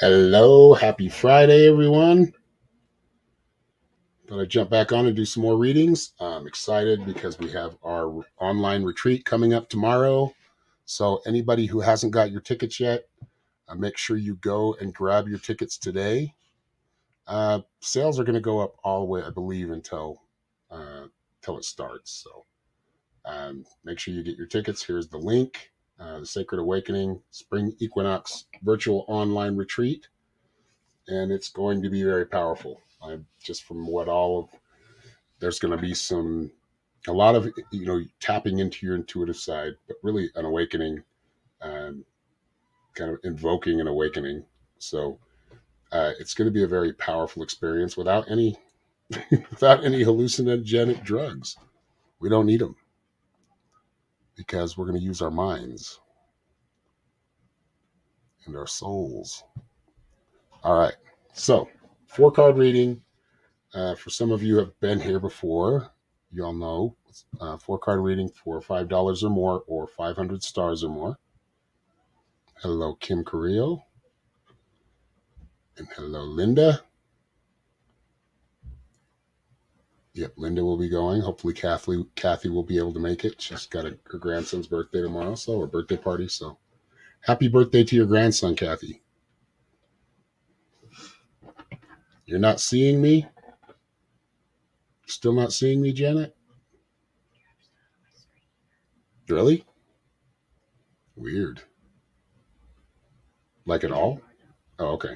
Hello, happy Friday, everyone. Gonna jump back on and do some more readings. I'm excited because we have our online retreat coming up tomorrow. So, anybody who hasn't got your tickets yet, make sure you go and grab your tickets today. Sales are going to go up all the way, I believe, until it starts. So, make sure you get your tickets. Here's the link: the Sacred Awakening Spring Equinox Virtual Online Retreat. And it's going to be very powerful. Just from what there's going to be a lot of tapping into your intuitive side, but really an awakening, um, kind of invoking an awakening. So it's going to be a very powerful experience without any without any hallucinogenic drugs. We don't need them because we're going to use our minds and our souls. All right, so 4-card reading. For some of you who have been here before, you all know 4-card reading for $5 or more or 500 stars or more. Hello, Kim Carrillo. And hello, Linda. Yep, Linda will be going. Hopefully, Kathy will be able to make it. She's got her grandson's birthday tomorrow, or birthday party. So, happy birthday to your grandson, Kathy. You're not seeing me? Still not seeing me, Janet? Really? Weird. Like at all? Oh, okay.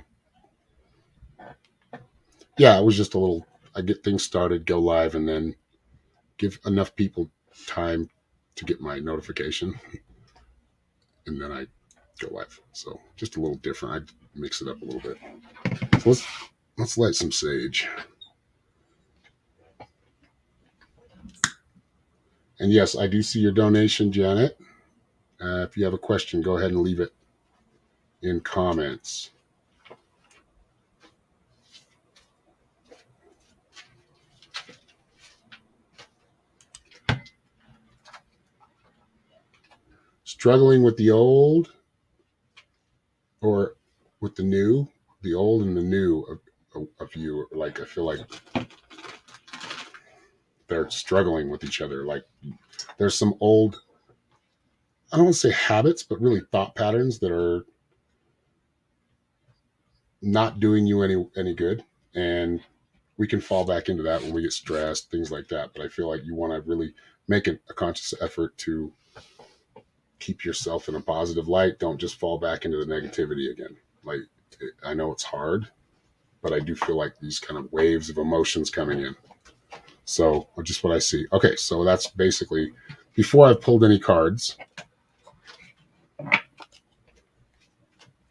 Yeah, it was just a little. I get things started, go live, and then give enough people time to get my notification, and then I go live. So just a little different. I mix it up a little bit. So let's light some sage. And yes, I do see your donation, Janet. If you have a question, go ahead and leave it in comments. Struggling with the old or with the new, the old and the new of you. Like, I feel like they're struggling with each other. Like there's some old, I don't want to say habits, but really thought patterns that are not doing you any good. And we can fall back into that when we get stressed, things like that. But I feel like you want to really make a conscious effort to keep yourself in a positive light. Don't just fall back into the negativity again. Like, I know it's hard, but I do feel like these kind of waves of emotions coming in. So just what I see. Okay, so that's basically, before I've pulled any cards,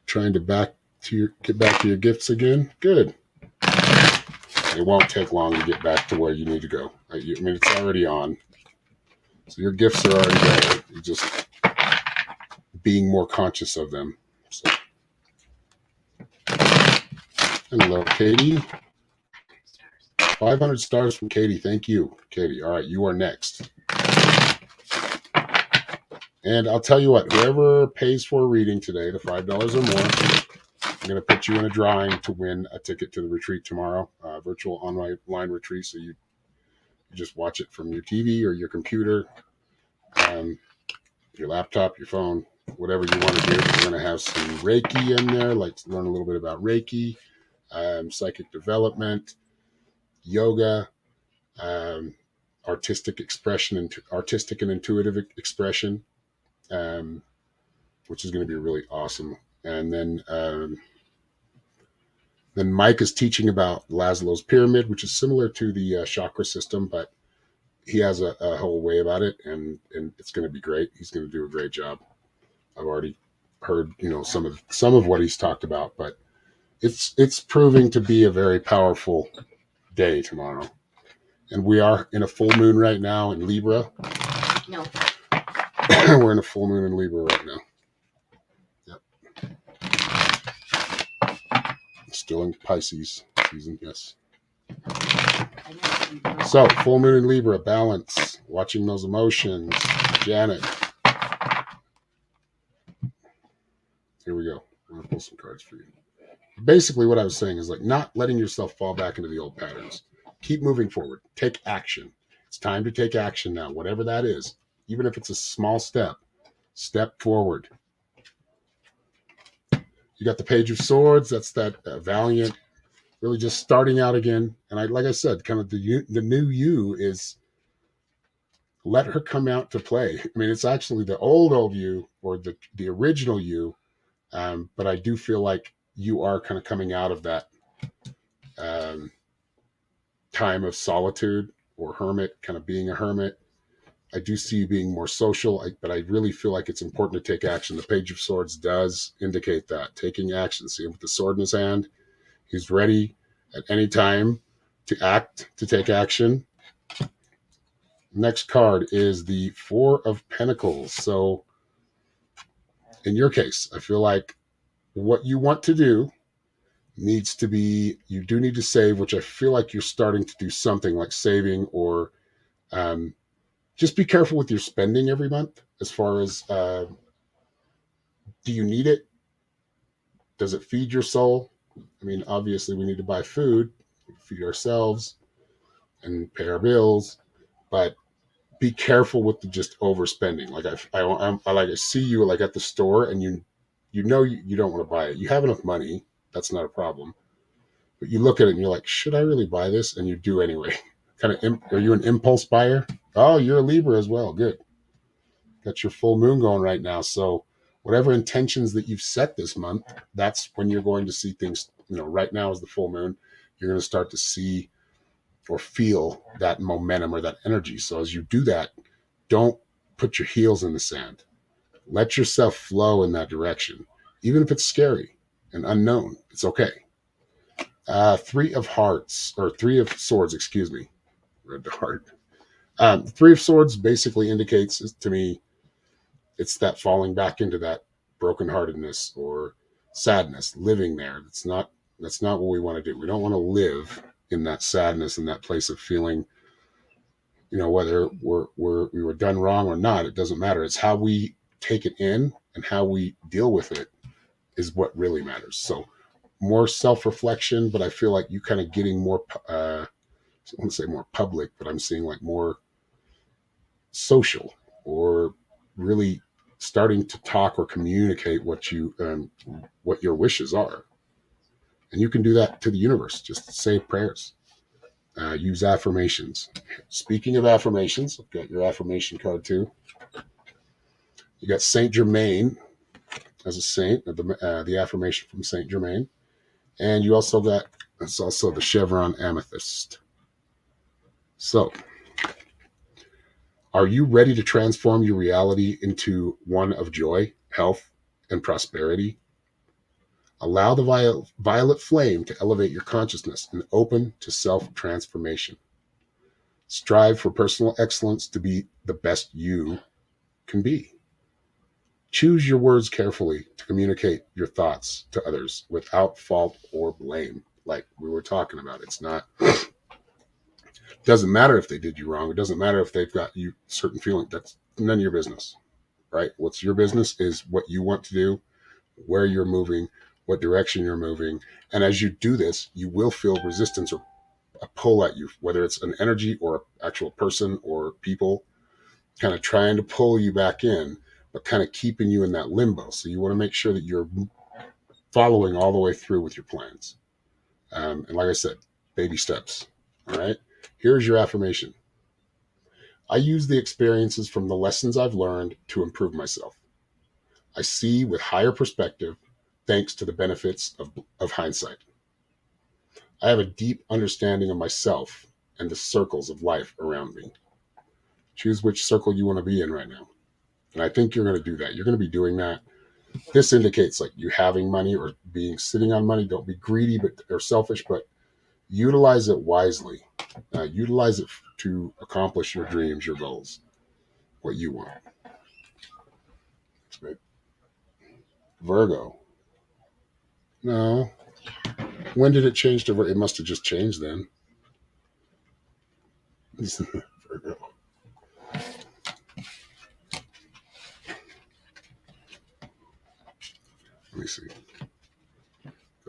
trying to get back to your gifts again. Good. It won't take long to get back to where you need to go. I mean, it's already on. So your gifts are already there. You're just being more conscious of them. So. Hello, Katie. 500 stars from Katie. Thank you, Katie. All right, you are next. And I'll tell you what, whoever pays for a reading today, the $5 or more, I'm going to put you in a drawing to win a ticket to the retreat tomorrow, virtual online retreat. So you just watch it from your TV or your computer, your laptop, your phone, whatever you want to do. We're going to have some Reiki in there, like to learn a little bit about Reiki, psychic development, yoga, artistic and intuitive expression, which is going to be really awesome. And then Mike is teaching about Maslow's pyramid, which is similar to the chakra system, but he has a whole way about it, and it's going to be great. He's going to do a great job. I've already heard, some of what he's talked about, but it's proving to be a very powerful day tomorrow. And we are in a full moon right now in Libra. No. We're in a full moon in Libra right now. Yep. Still in Pisces season, yes. So, full moon in Libra, balance, watching those emotions. Janet. Here we go. I'm going to pull some cards for you. Basically, what I was saying is like not letting yourself fall back into the old patterns. Keep moving forward. Take action. It's time to take action now, whatever that is. Even if it's a small step, step forward. You got the Page of Swords. That's that valiant, really just starting out again. And like I said, kind of the new you is let her come out to play. I mean, it's actually the old you or the original you, but I do feel like you are kind of coming out of that um, time of solitude or hermit, kind of being a hermit. I do see you being more social, but I really feel like it's important to take action. The Page of Swords does indicate that taking action. See him with the sword in his hand. He's ready at any time to act, to take action. Next card is the Four of Pentacles. So in your case, I feel like what you want to do needs to be, you do need to save, which I feel like you're starting to do something like saving or um, just be careful with your spending every month as far as do you need it? Does it feed your soul? I mean, obviously, we need to buy food, feed ourselves, and pay our bills, but be careful with the just overspending. Like I see you like at the store, and you know you don't want to buy it. You have enough money, that's not a problem. But you look at it and you're like, should I really buy this? And you do anyway. Kind of, are you an impulse buyer? Oh, you're a Libra as well. Good. Got your full moon going right now. So whatever intentions that you've set this month, that's when you're going to see things. You know, right now is the full moon. You're going to start to see or feel that momentum or that energy. So as you do that, don't put your heels in the sand. Let yourself flow in that direction, even if it's scary and unknown. It's okay. Three of Hearts or Three of Swords, excuse me. Red heart. Three of Swords basically indicates to me it's that falling back into that brokenheartedness or sadness, living there. That's not what we want to do. We don't want to live in that sadness and that place of feeling, you know, whether we were done wrong or not, it doesn't matter. It's how we take it in and how we deal with it is what really matters. So more self-reflection, but I feel like you kind of getting more, I wouldn't say more public, but I'm seeing like more social or really starting to talk or communicate what your wishes are. And you can do that to the universe. Just say prayers. Use affirmations. Speaking of affirmations, I've got your affirmation card too. You got Saint Germain as a saint, the affirmation from Saint Germain, and you also got it's also the chevron amethyst. So, are you ready to transform your reality into one of joy, health, and prosperity? Allow the violet flame to elevate your consciousness and open to self-transformation. Strive for personal excellence to be the best you can be. Choose your words carefully to communicate your thoughts to others without fault or blame. Like we were talking about, doesn't matter if they did you wrong. It doesn't matter if they've got you certain feeling. That's none of your business, right? What's your business is what you want to do, where you're moving, what direction you're moving. And as you do this, you will feel resistance or a pull at you, whether it's an energy or an actual person or people kind of trying to pull you back in, but kind of keeping you in that limbo. So you want to make sure that you're following all the way through with your plans. And like I said, baby steps. All right. Here's your affirmation. I use the experiences from the lessons I've learned to improve myself. I see with higher perspective thanks to the benefits of hindsight. I have a deep understanding of myself and the circles of life around me. Choose which circle you want to be in right now. And I think you're going to do that. You're going to be doing that. This indicates like you having money or being sitting on money. Don't be greedy or selfish, but utilize it wisely. Utilize it to accomplish your dreams, your goals, what you want. Right. Virgo. No. When did it change to Virgo? It must have just changed then. Virgo. Let me see.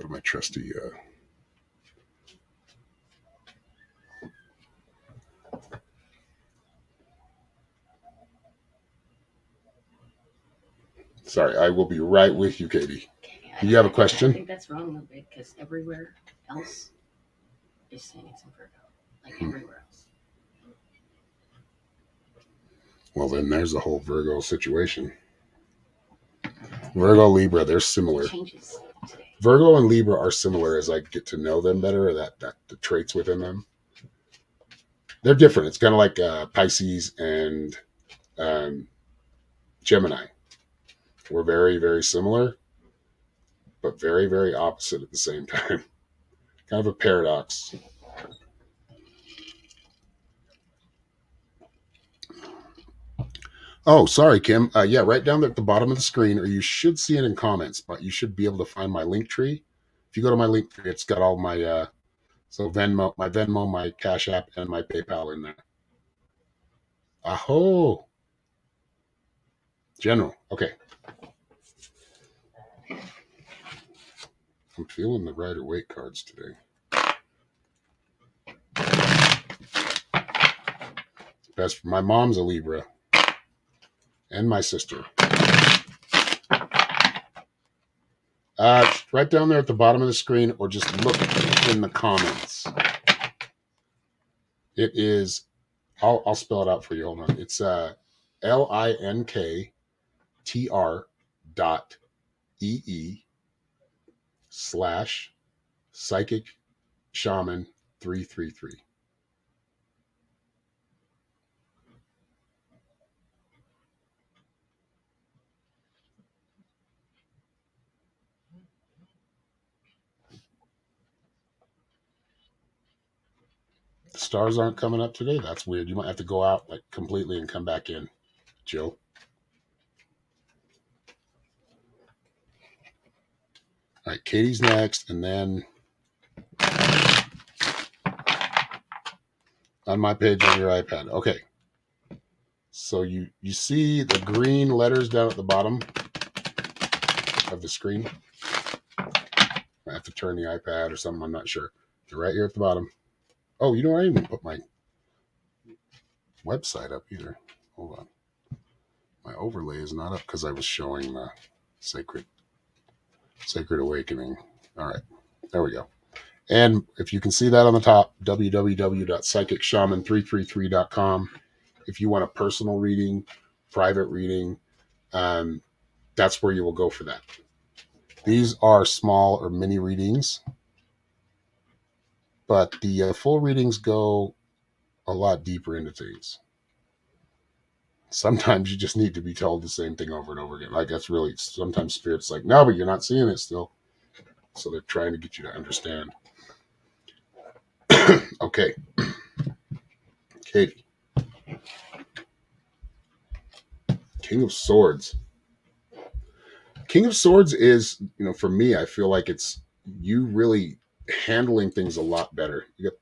go to my trusty. Sorry, I will be right with you, Katie. Do you have a question? I think that's wrong a little bit because everywhere else is saying it's in Virgo, like everywhere else. Well, then there's the whole Virgo situation. Virgo, Libra, they're similar. It changes today. Virgo and Libra are similar as I get to know them better, that the traits within them. They're different. It's kind of like Pisces and Gemini. We're very, very similar, but very, very opposite at the same time. Kind of a paradox. Oh, sorry, Kim. Yeah, right down there at the bottom of the screen, or you should see it in comments, but you should be able to find my link tree. If you go to my link tree, it's got all my so Venmo, my Cash App, and my PayPal in there. Aho. General. Okay. I'm feeling the Rider-Waite cards today. Best. My mom's a Libra. And my sister. Right down there at the bottom of the screen, or just look in the comments. It is, I'll spell it out for you. Hold on. It's linktr.ee/psychic shaman 333. The stars aren't coming up today. That's weird. You might have to go out like completely and come back in, Jill. All right, Katie's next, and then on my page on your iPad. Okay. So you see the green letters down at the bottom of the screen. I have to turn the iPad or something. I'm not sure. They're right here at the bottom. Oh, you know what? I didn't even put my website up either. Hold on. My overlay is not up because I was showing the Sacred Awakening. All right. There we go. And if you can see that on the top, www.psychicshaman333.com. If you want a personal reading, private reading, that's where you will go for that. These are small or mini readings, but the full readings go a lot deeper into things. Sometimes you just need to be told the same thing over and over again. Like that's really, sometimes Spirit's like, no, but you're not seeing it still. So they're trying to get you to understand. Okay. Katie. King of Swords. King of Swords is, for me, I feel like it's you really handling things a lot better. You get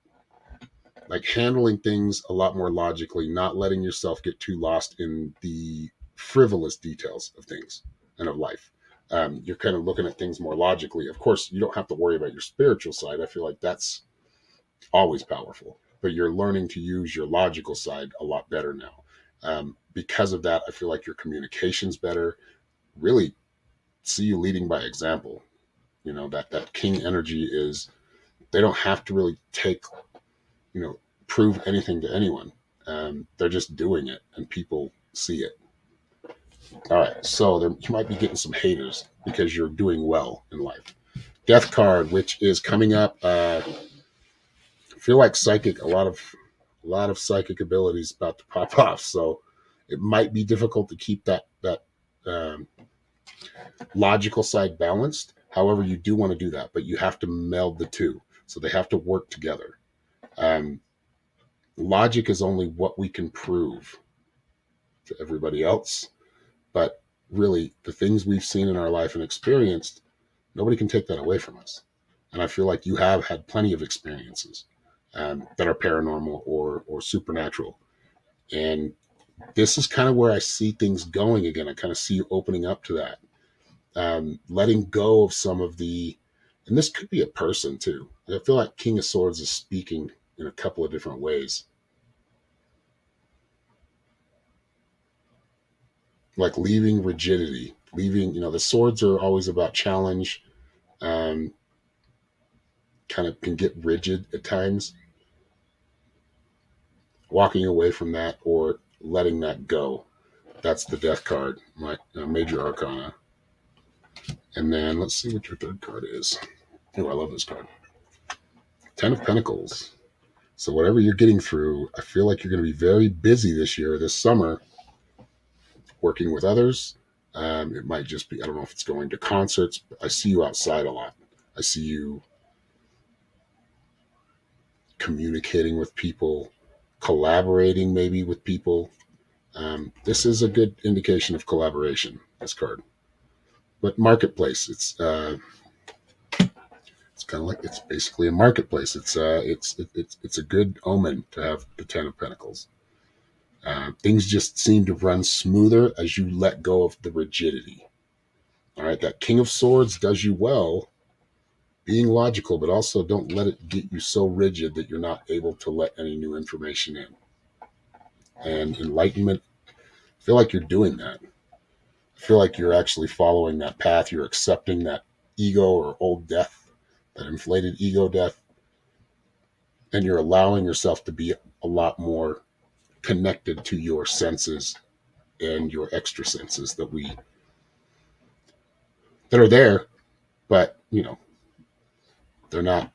like handling things a lot more logically, not letting yourself get too lost in the frivolous details of things and of life. You're kind of looking at things more logically. Of course, you don't have to worry about your spiritual side. I feel like that's always powerful, but you're learning to use your logical side a lot better now. Because of that, I feel like your communication's better. Really see you leading by example. That king energy is, they don't have to really prove anything to anyone. They're just doing it and people see it. All right. So you might be getting some haters because you're doing well in life. Death card, which is coming up. I feel like psychic, a lot of psychic abilities about to pop off. So it might be difficult to keep that logical side balanced. However, you do want to do that, but you have to meld the two. So they have to work together. Logic is only what we can prove to everybody else. But really, the things we've seen in our life and experienced, nobody can take that away from us. And I feel like you have had plenty of experiences that are paranormal or supernatural. And this is kind of where I see things going again. I kind of see you opening up to that. Letting go of some of the And this could be a person too. I feel like King of Swords is speaking in a couple of different ways. Like leaving rigidity, leaving, the swords are always about challenge, um, kind of can get rigid at times. Walking away from that or letting that go. That's the death card, my major arcana. And then let's see what your third card is. Oh, I love this card. 10 of Pentacles. So whatever you're getting through, I feel like you're going to be very busy this year, this summer, working with others. It might just be, I don't know if it's going to concerts, but I see you outside a lot. I see you communicating with people, collaborating maybe with people. This is a good indication of collaboration, this card. But marketplace, it's kind of like it's basically a marketplace. It's a good omen to have the 10 of Pentacles. Things just seem to run smoother as you let go of the rigidity. All right, that King of Swords does you well being logical, but also don't let it get you so rigid that you're not able to let any new information in. And enlightenment, I feel like you're doing that. I feel like you're actually following that path. You're accepting that ego or old death, that inflated ego death, and you're allowing yourself to be a lot more connected to your senses and your extra senses that are there, but they're not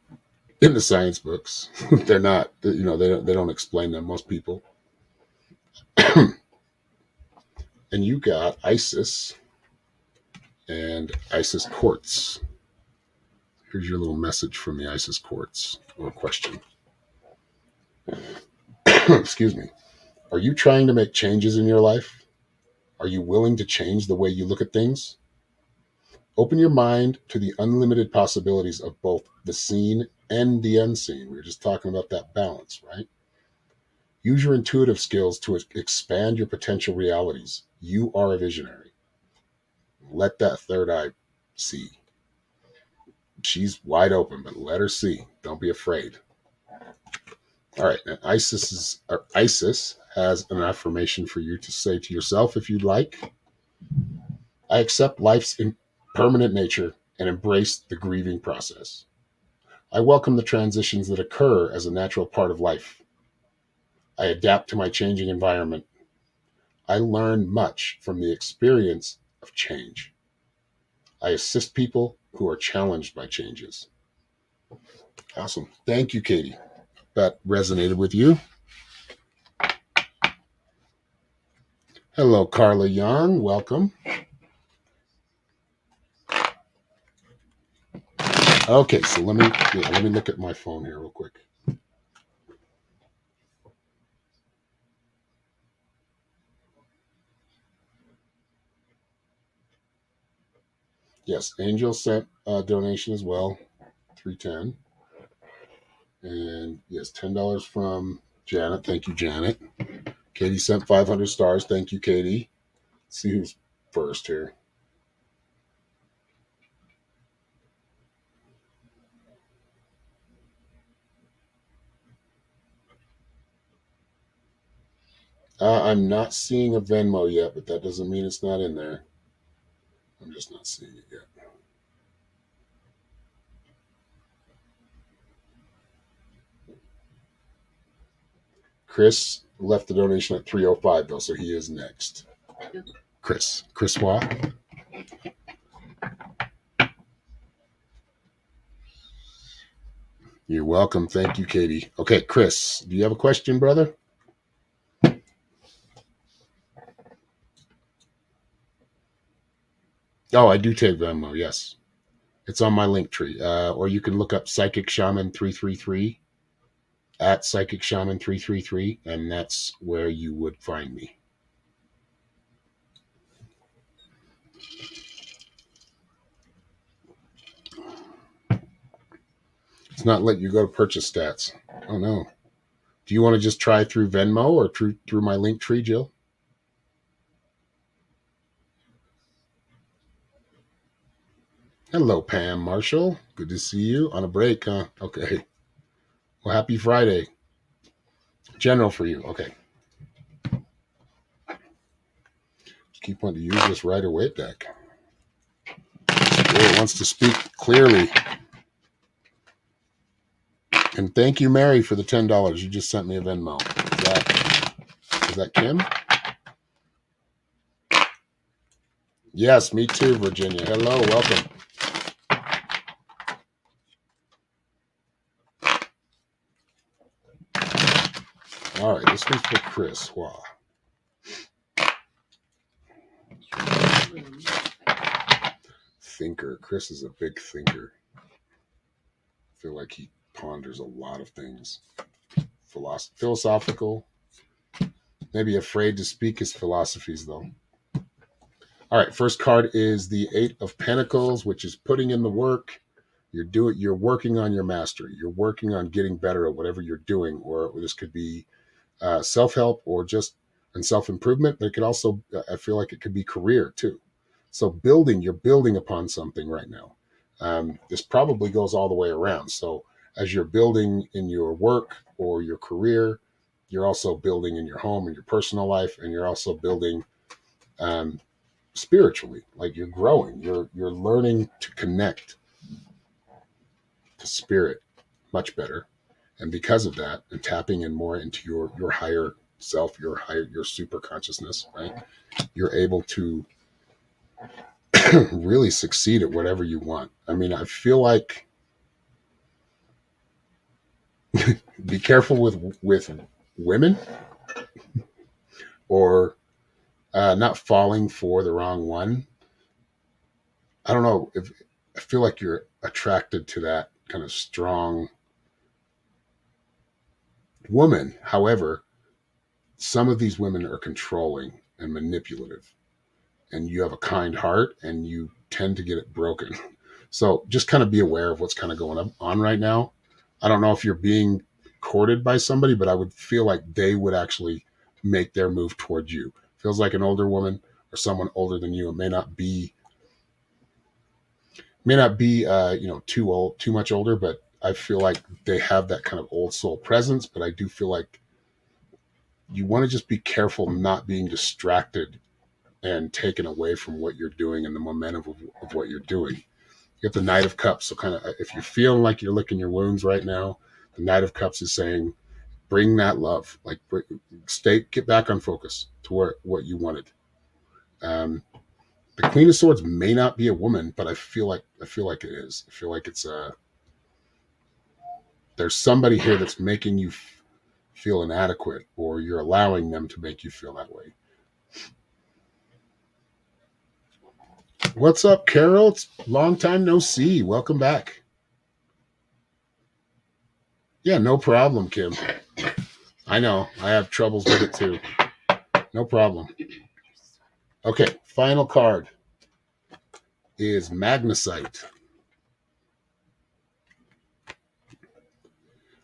in the science books. They're not, they don't explain them, most people. And you got Isis and Isis Quartz. Here's your little message from the Isis Quartz, or question. Excuse me. Are you trying to make changes in your life? Are you willing to change the way you look at things? Open your mind to the unlimited possibilities of both the seen and the unseen. We were just talking about that balance, right? Use your intuitive skills to expand your potential realities. You are a visionary. Let that third eye see. She's wide open, but let her see. Don't be afraid. All right. And Isis has an affirmation for you to say to yourself if you'd like. I accept life's impermanent nature and embrace the grieving process. I welcome the transitions that occur as a natural part of life. I adapt to my changing environment. I learn much from the experience of change. I assist people who are challenged by changes. Awesome. Thank you, Katie. That resonated with you. Hello, Carla Young. Welcome. Okay, so let me look at my phone here real quick. Yes, Angel sent a donation as well, $310. And yes, $10 from Janet. Thank you, Janet. Katie sent 500 stars. Thank you, Katie. Let's see who's first here. I'm not seeing a Venmo yet, but that doesn't mean it's not in there. I'm just not seeing it yet. Chris left the donation at 305 though, so he is next. Chris Waugh. You're welcome. Thank you, Katie. Okay, Chris, do you have a question, brother? Oh, I do take Venmo. Yes, it's on my link tree, or you can look up Psychic Shaman 333 at Psychic Shaman 333, and that's where you would find me. It's not letting you go to purchase stats. Oh no. Do you want to just try through Venmo or through my link tree, Jill? Hello, Pam Marshall. Good to see you on a break, huh? Okay. Well, happy Friday. General for you. Okay. Keep wanting to use this Rider-Waite deck. Spirit wants to speak clearly. And thank you, Mary, for the $10. You just sent me a Venmo. Is that Kim? Yes, me too, Virginia. Hello, welcome. All right, this one's for Chris. Wow. Thinker. Chris is a big thinker. I feel like he ponders a lot of things. Philosophical. Maybe afraid to speak his philosophies, though. All right, first card is the Eight of Pentacles, which is putting in the work. You're working on your mastery. You're working on getting better at whatever you're doing, or this could be self-help or just and self-improvement, but it could also, I feel like it could be career too. So you're building upon something right now. This probably goes all the way around. So as you're building in your work or your career, you're also building in your home and your personal life, and you're also building spiritually. Like you're growing, you're learning to connect to spirit much better, and because of that, and tapping in more into your higher self, your super consciousness, right? You're able to really succeed at whatever you want. I mean, I feel like be careful with women, or not falling for the wrong one. I don't know if I feel like you're attracted to that kind of strong woman. However, some of these women are controlling and manipulative, and you have a kind heart and you tend to get it broken. So just kind of be aware of what's kind of going on right now. I don't know if you're being courted by somebody, but I would feel like they would actually make their move towards you. Feels like an older woman or someone older than you. It may not be too much older, but I feel like they have that kind of old soul presence. But I do feel like you want to just be careful not being distracted and taken away from what you're doing and the momentum of what you're doing. You have the Knight of Cups. So kind of, if you're feeling like you're licking your wounds right now, the Knight of Cups is saying, bring that love, like get back on focus to what you wanted. The Queen of Swords may not be a woman, but I feel like it is. I feel like it's there's somebody here that's making you feel inadequate, or you're allowing them to make you feel that way. What's up, Carol? It's long time no see. Welcome back. Yeah, no problem, Kim. I know. I have troubles with it too. No problem. Okay, final card is Magnesite.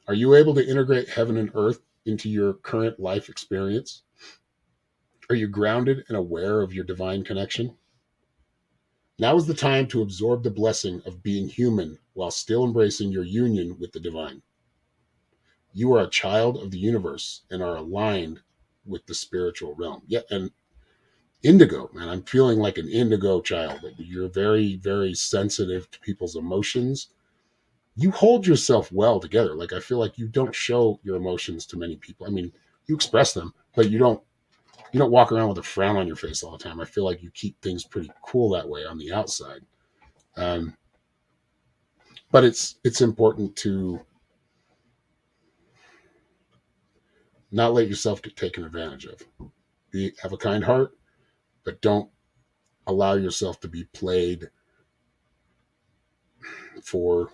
Are you able to integrate heaven and earth into your current life experience? Are you grounded and aware of your divine connection? Now is the time to absorb the blessing of being human while still embracing your union with the divine. You are a child of the universe and are aligned with the spiritual realm. Yeah, and indigo, man, I'm feeling like an indigo child. You're very, very sensitive to people's emotions. You hold yourself well together. Like, I feel like you don't show your emotions to many people. I mean, you express them, but you don't walk around with a frown on your face all the time. I feel like you keep things pretty cool that way on the outside. But it's important to not let yourself get taken advantage of. Have a kind heart, but don't allow yourself to be played for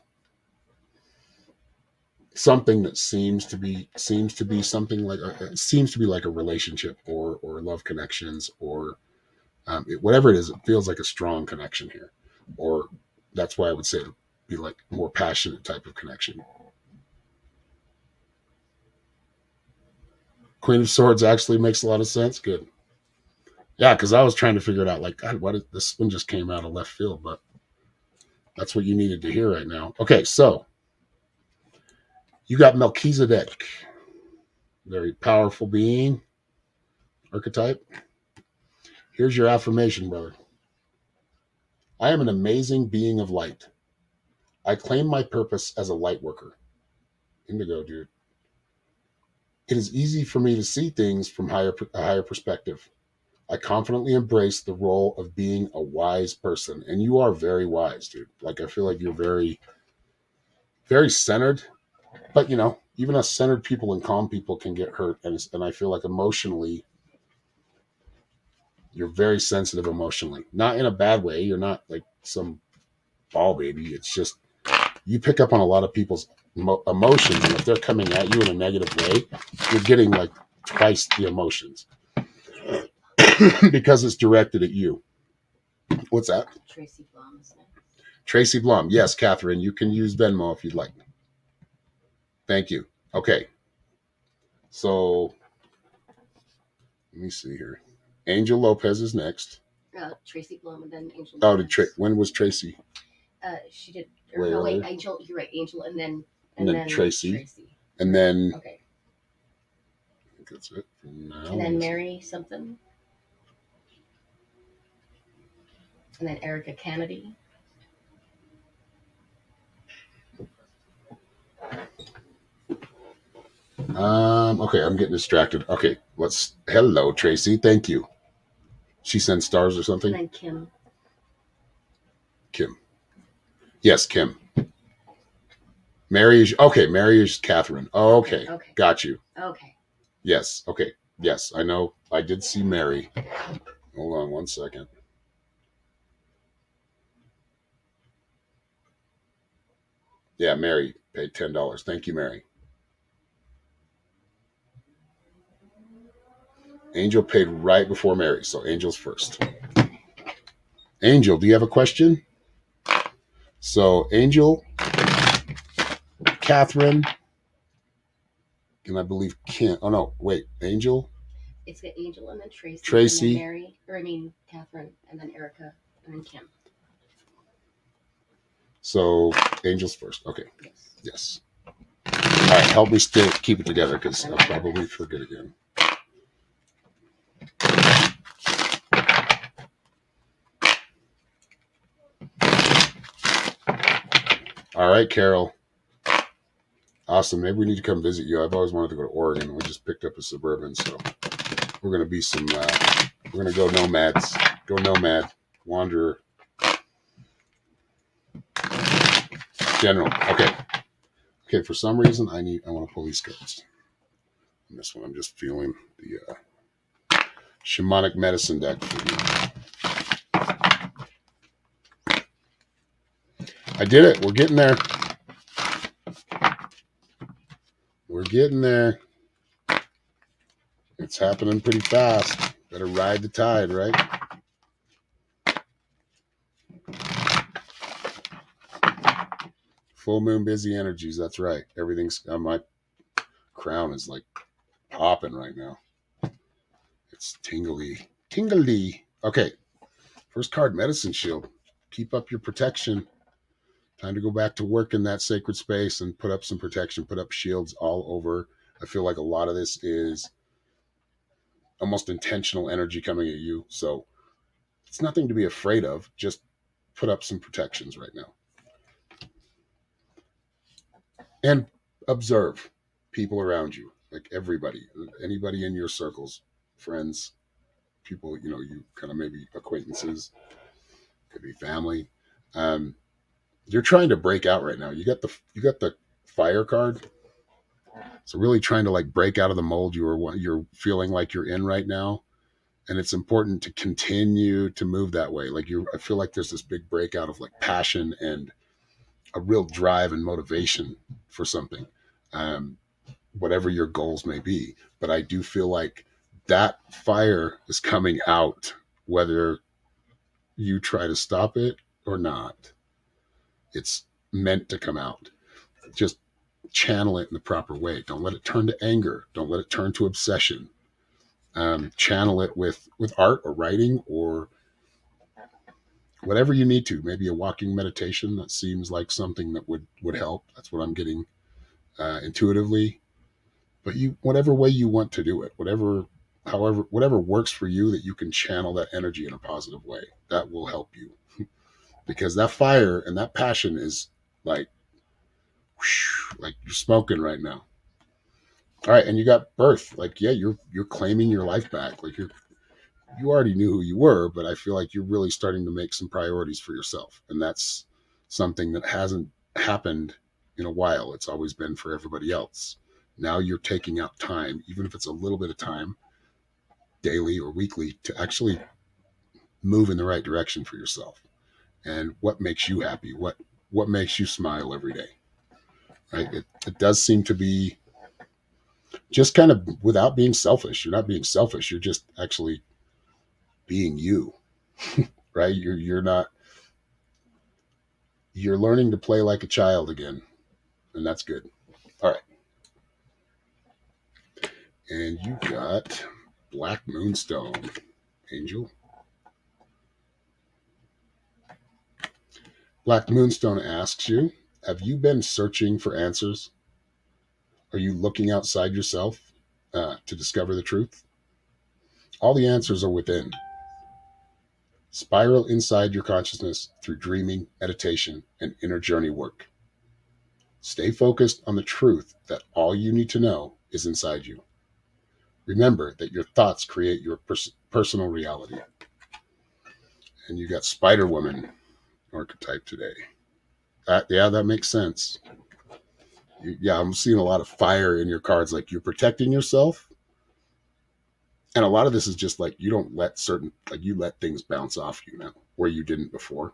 something that seems to be something like seems to be like a relationship or love connections, or whatever it is. It feels like a strong connection here, or that's why I would say to be like more passionate type of connection. Queen of Swords actually makes a lot of sense. Good. Yeah, because I was trying to figure it out. Like, God, this one just came out of left field, but That's what you needed to hear right now. Okay, so you got Melchizedek, very powerful being, archetype. Here's your affirmation, brother. I am an amazing being of light. I claim my purpose as a light worker. Indigo, dude. It is easy for me to see things from a higher perspective. I confidently embrace the role of being a wise person. And you are very wise, dude. Like, I feel like you're very, very centered. But, even us centered people and calm people can get hurt. And I feel like emotionally, you're very sensitive emotionally. Not in a bad way. You're not like some ball baby. It's just you pick up on a lot of people's emotions. And if they're coming at you in a negative way, you're getting like twice the emotions because it's directed at you. What's that? Tracy Blum, isn't it? Tracy Blum. Yes, Catherine, you can use Venmo if you'd like. Thank you. Okay. So let me see here. Angel Lopez is next. Tracy Blum and then Angel. Oh, when was Tracy? She did. No, wait, Angel. You're right, Angel, and then Tracy. And then. Okay. I think that's it for now. And then Mary something. And then Erica Kennedy. Okay, I'm getting distracted. Okay, hello, Tracy. Thank you. She sends stars or something? And then Kim. Kim. Yes, Kim. Mary is Catherine. Oh, okay. Got you. Okay. Yes, okay. Yes, I know. I did see Mary. Hold on one second. Yeah, Mary paid $10. Thank you, Mary. Angel paid right before Mary, so Angel's first. Angel, do you have a question? So, Angel, Catherine, and I believe Kim. Oh, no, wait. Angel? It's got Angel and then Tracy. Tracy. And then Mary, Catherine, and then Erica, and then Kim. So, Angel's first. Okay. Yes. All right, help me keep it together because I'll probably forget again. All right, Carol. Awesome. Maybe we need to come visit you. I've always wanted to go to Oregon. We just picked up a Suburban, so we're going to be we're going to go nomads. Go nomad. Wanderer. General. Okay. Okay, for some reason, I want to pull these cards. And this one, I'm just feeling the shamanic medicine deck for you. I did it. We're getting there. We're getting there. It's happening pretty fast. Better ride the tide, right? Full moon busy energies. That's right. Everything's my crown is like popping right now. It's tingly. Okay. First card, Medicine Shield. Keep up your protection. Time to go back to work in that sacred space and put up some protection, put up shields all over. I feel like a lot of this is almost intentional energy coming at you. So it's nothing to be afraid of. Just put up some protections right now. And observe people around you, like everybody, anybody in your circles, friends, people, you kind of maybe acquaintances, could be family. You're trying to break out right now. You got the fire card. So really trying to like break out of the mold you're feeling like you're in right now. And it's important to continue to move that way. Like I feel like there's this big breakout of like passion and a real drive and motivation for something, whatever your goals may be. But I do feel like that fire is coming out, whether you try to stop it or not. It's meant to come out. Just channel it in the proper way. Don't let it turn to anger. Don't let it turn to obsession. Channel it with art or writing or whatever you need to. Maybe a walking meditation, that seems like something that would help. That's what I'm getting intuitively. But you, whatever way you want to do it, whatever works for you, that you can channel that energy in a positive way, that will help you. Because that fire and that passion is like, whoosh, like you're smoking right now. All right, and you got birth. Like, yeah, you're claiming your life back. Like you already knew who you were, but I feel like you're really starting to make some priorities for yourself, and that's something that hasn't happened in a while. It's always been for everybody else. Now you're taking out time, even if it's a little bit of time, daily or weekly, to actually move in the right direction for yourself. And what makes you happy? What makes you smile every day? Right? It does seem to be just kind of without being selfish. You're not being selfish. You're just actually being you, right? You're not. You're learning to play like a child again, and that's good. All right, and you got Black Moonstone, Angel. Black Moonstone asks you, have you been searching for answers? Are you looking outside yourself to discover the truth? All the answers are within. Spiral inside your consciousness through dreaming, meditation, and inner journey work. Stay focused on the truth that all you need to know is inside you. Remember that your thoughts create your personal reality. And you got Spider Woman archetype today. That makes sense. Yeah, I'm seeing a lot of fire in your cards. Like, you're protecting yourself. And a lot of this is just like, you don't let you let things bounce off you now, where you didn't before.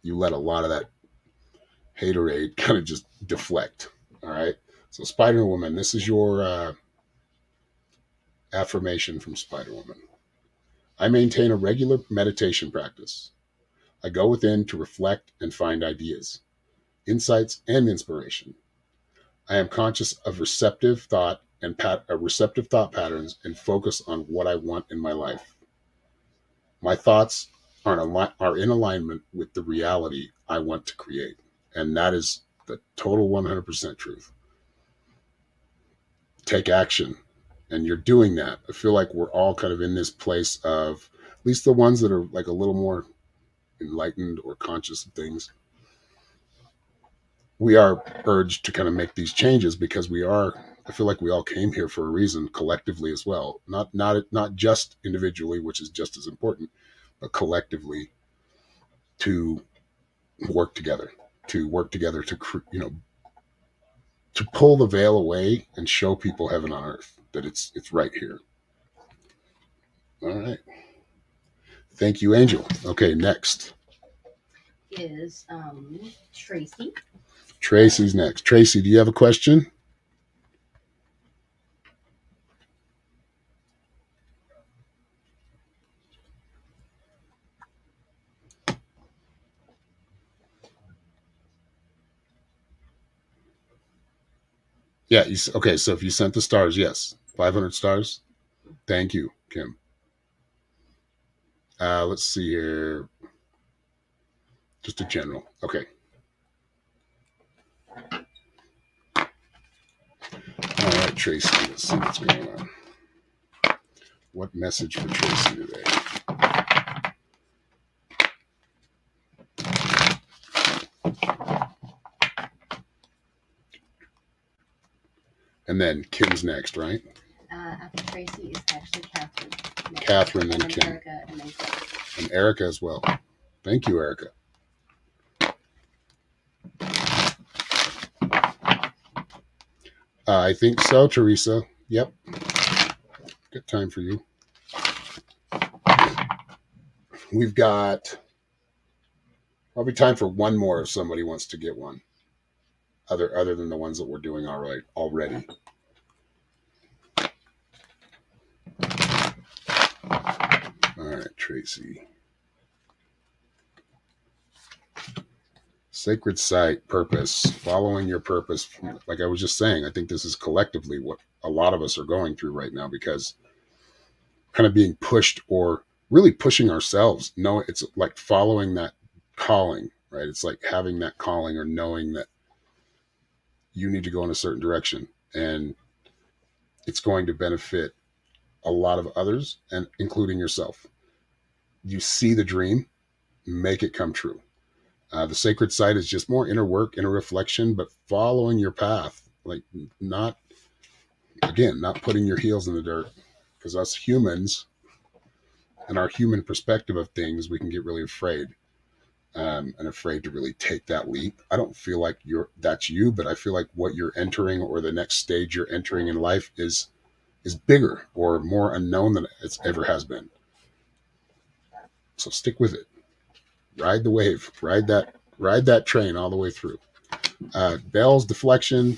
You let a lot of that haterade kind of just deflect. All right. So Spider Woman, this is your affirmation from Spider Woman. I maintain a regular meditation practice. I go within to reflect and find ideas, insights, and inspiration. I am conscious of receptive thought patterns and focus on what I want in my life. My thoughts are in alignment with the reality I want to create. And that is the total 100% truth. Take action. And you're doing that. I feel like we're all kind of in this place of, at least the ones that are like a little more enlightened or conscious of things, we are urged to kind of make these changes because I feel like we all came here for a reason, collectively as well. Not just individually, which is just as important, but collectively, to work together, to to pull the veil away and show people heaven on earth, that it's right here. All right. Thank you, Angel. Okay, next is Tracy. Tracy's next. Tracy, do you have a question? Yeah. Okay. So if you sent the stars, yes, 500 stars. Thank you, Kim. Let's see here. Just a general. Okay. All right, Tracy. Let's see what's going on. What message for Tracy today? And then Kim's next, right? After Tracy is actually Catherine. Next. Catherine and Kim. Erica, and then Kim. And Erica as well. Thank you, Erica. I think so, Teresa. Yep. Good time for you. We've got probably time for one more if somebody wants to get one. Other than the ones that we're doing already. All right, Tracy. Sacred site, purpose, following your purpose. Like I was just saying, I think this is collectively what a lot of us are going through right now, because kind of being pushed or really pushing ourselves. No, it's like following that calling, right? It's like having that calling or knowing that you need to go in a certain direction, and it's going to benefit a lot of others, and including yourself. You see the dream, make it come true. The sacred site is just more inner work, inner reflection, but following your path, like not, again, not putting your heels in the dirt. Because us humans and our human perspective of things, we can get really afraid, and afraid to really take that leap. I don't feel like that's you, but I feel like what you're entering or the next stage you're entering in life is bigger or more unknown than it's ever has been. So stick with it. Ride the wave. Ride that train all the way through. Bell's deflection.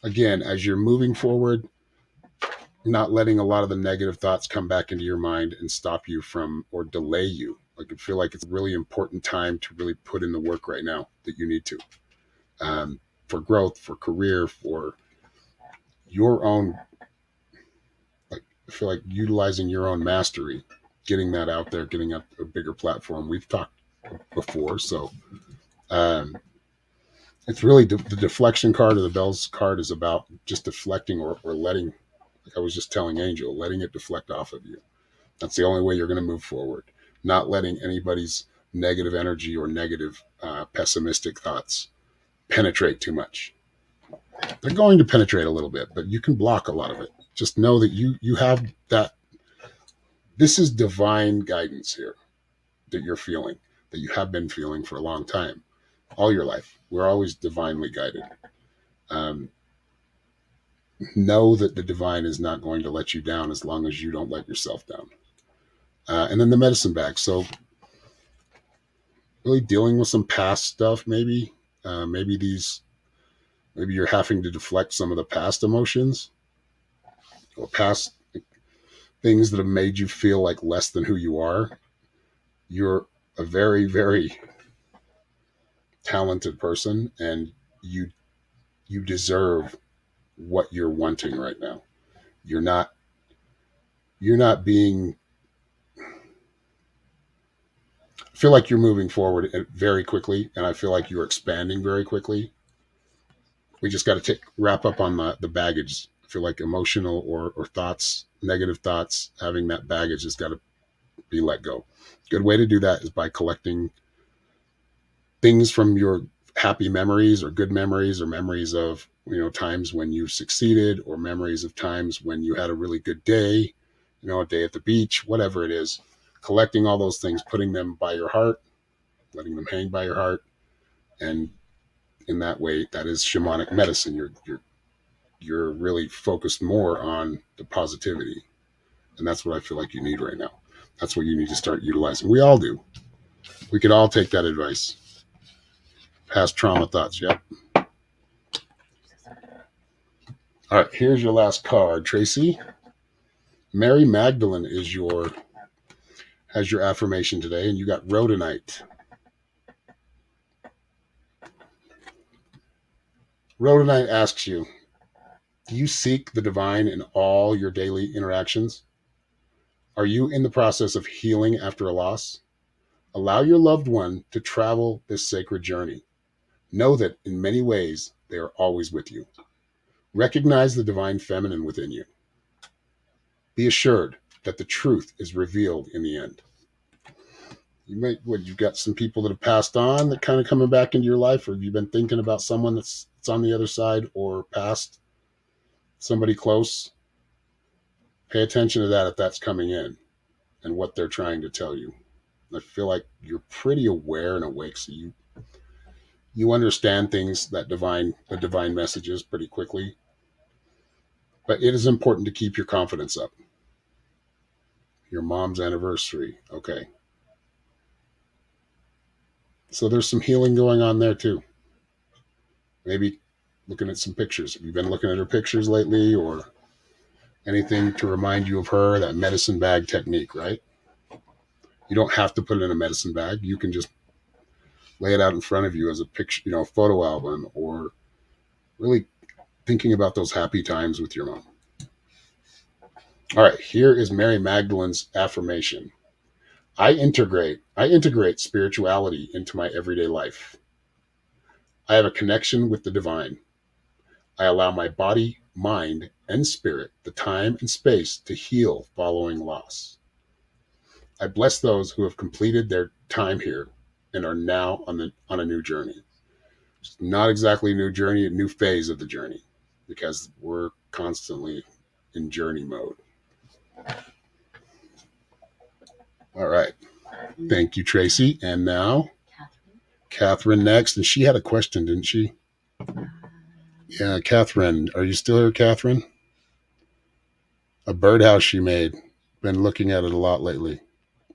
Again, as you're moving forward, not letting a lot of the negative thoughts come back into your mind and stop you from or delay you. Like I feel like it's a really important time to really put in the work right now that you need to, for growth, for career, for your own. Like I feel like utilizing your own mastery, getting that out there, getting up a bigger platform. We've talked before, so um, it's really the deflection card or the bells card is about just deflecting or letting, like I was just telling Angel, letting it deflect off of you. That's the only way you're going to move forward. Not letting anybody's negative energy or negative pessimistic thoughts penetrate too much. They're going to penetrate a little bit, but you can block a lot of it. Just know that you have that. This is divine guidance here that you're feeling, that you have been feeling for a long time, all your life. We're always divinely guided. Um, know that the divine is not going to let you down as long as you don't let yourself down. And then the medicine bag. So really dealing with some past stuff, maybe. Maybe you're having to deflect some of the past emotions or past things that have made you feel like less than who you are. You're a very, very talented person, and you deserve what you're wanting right now. You're not being. I feel like you're moving forward very quickly, and I feel like you're expanding very quickly. We just got to wrap up on the baggage. I feel like emotional or thoughts, negative thoughts, having that baggage has got to be let go. Good way to do that is by collecting things from your happy memories or good memories or memories of times when you succeeded or memories of times when you had a really good day, a day at the beach, whatever it is. Collecting all those things, putting them by your heart, letting them hang by your heart, and in that way, that is shamanic medicine. You're really focused more on the positivity, and that's what I feel like you need right now. That's what you need to start utilizing. We all do. We could all take that advice. Past trauma thoughts. Yep. All right. Here's your last card, Tracy. Mary Magdalene has your affirmation today, and you got rhodonite. Rhodonite asks you, do you seek the divine in all your daily interactions? Are you in the process of healing after a loss? Allow your loved one to travel this sacred journey. Know that in many ways, they are always with you. Recognize the divine feminine within you. Be assured that the truth is revealed in the end. You've got some people that have passed on that kind of coming back into your life, or have you been thinking about someone that's on the other side or past, somebody close? Pay attention to that if that's coming in and what they're trying to tell you. I feel like you're pretty aware and awake, so you understand things, the divine messages pretty quickly. But it is important to keep your confidence up. Your mom's anniversary. Okay. So there's some healing going on there too. Maybe looking at some pictures. Have you been looking at her pictures lately, or anything to remind you of her? That medicine bag technique, right? You don't have to put it in a medicine bag. You can just lay it out in front of you as a picture, photo album, or really thinking about those happy times with your mom. All right, here is Mary Magdalene's affirmation. I integrate spirituality into my everyday life. I have a connection with the divine. I allow my body, mind, and spirit the time and space to heal following loss. I bless those who have completed their time here and are now on a new journey. It's not exactly a new journey, a new phase of the journey, because we're constantly in journey mode. All right. Thank you, Tracy. And now, Catherine next. And she had a question, didn't she? Yeah, Catherine. Are you still here, Catherine? A birdhouse she made. Been looking at it a lot lately.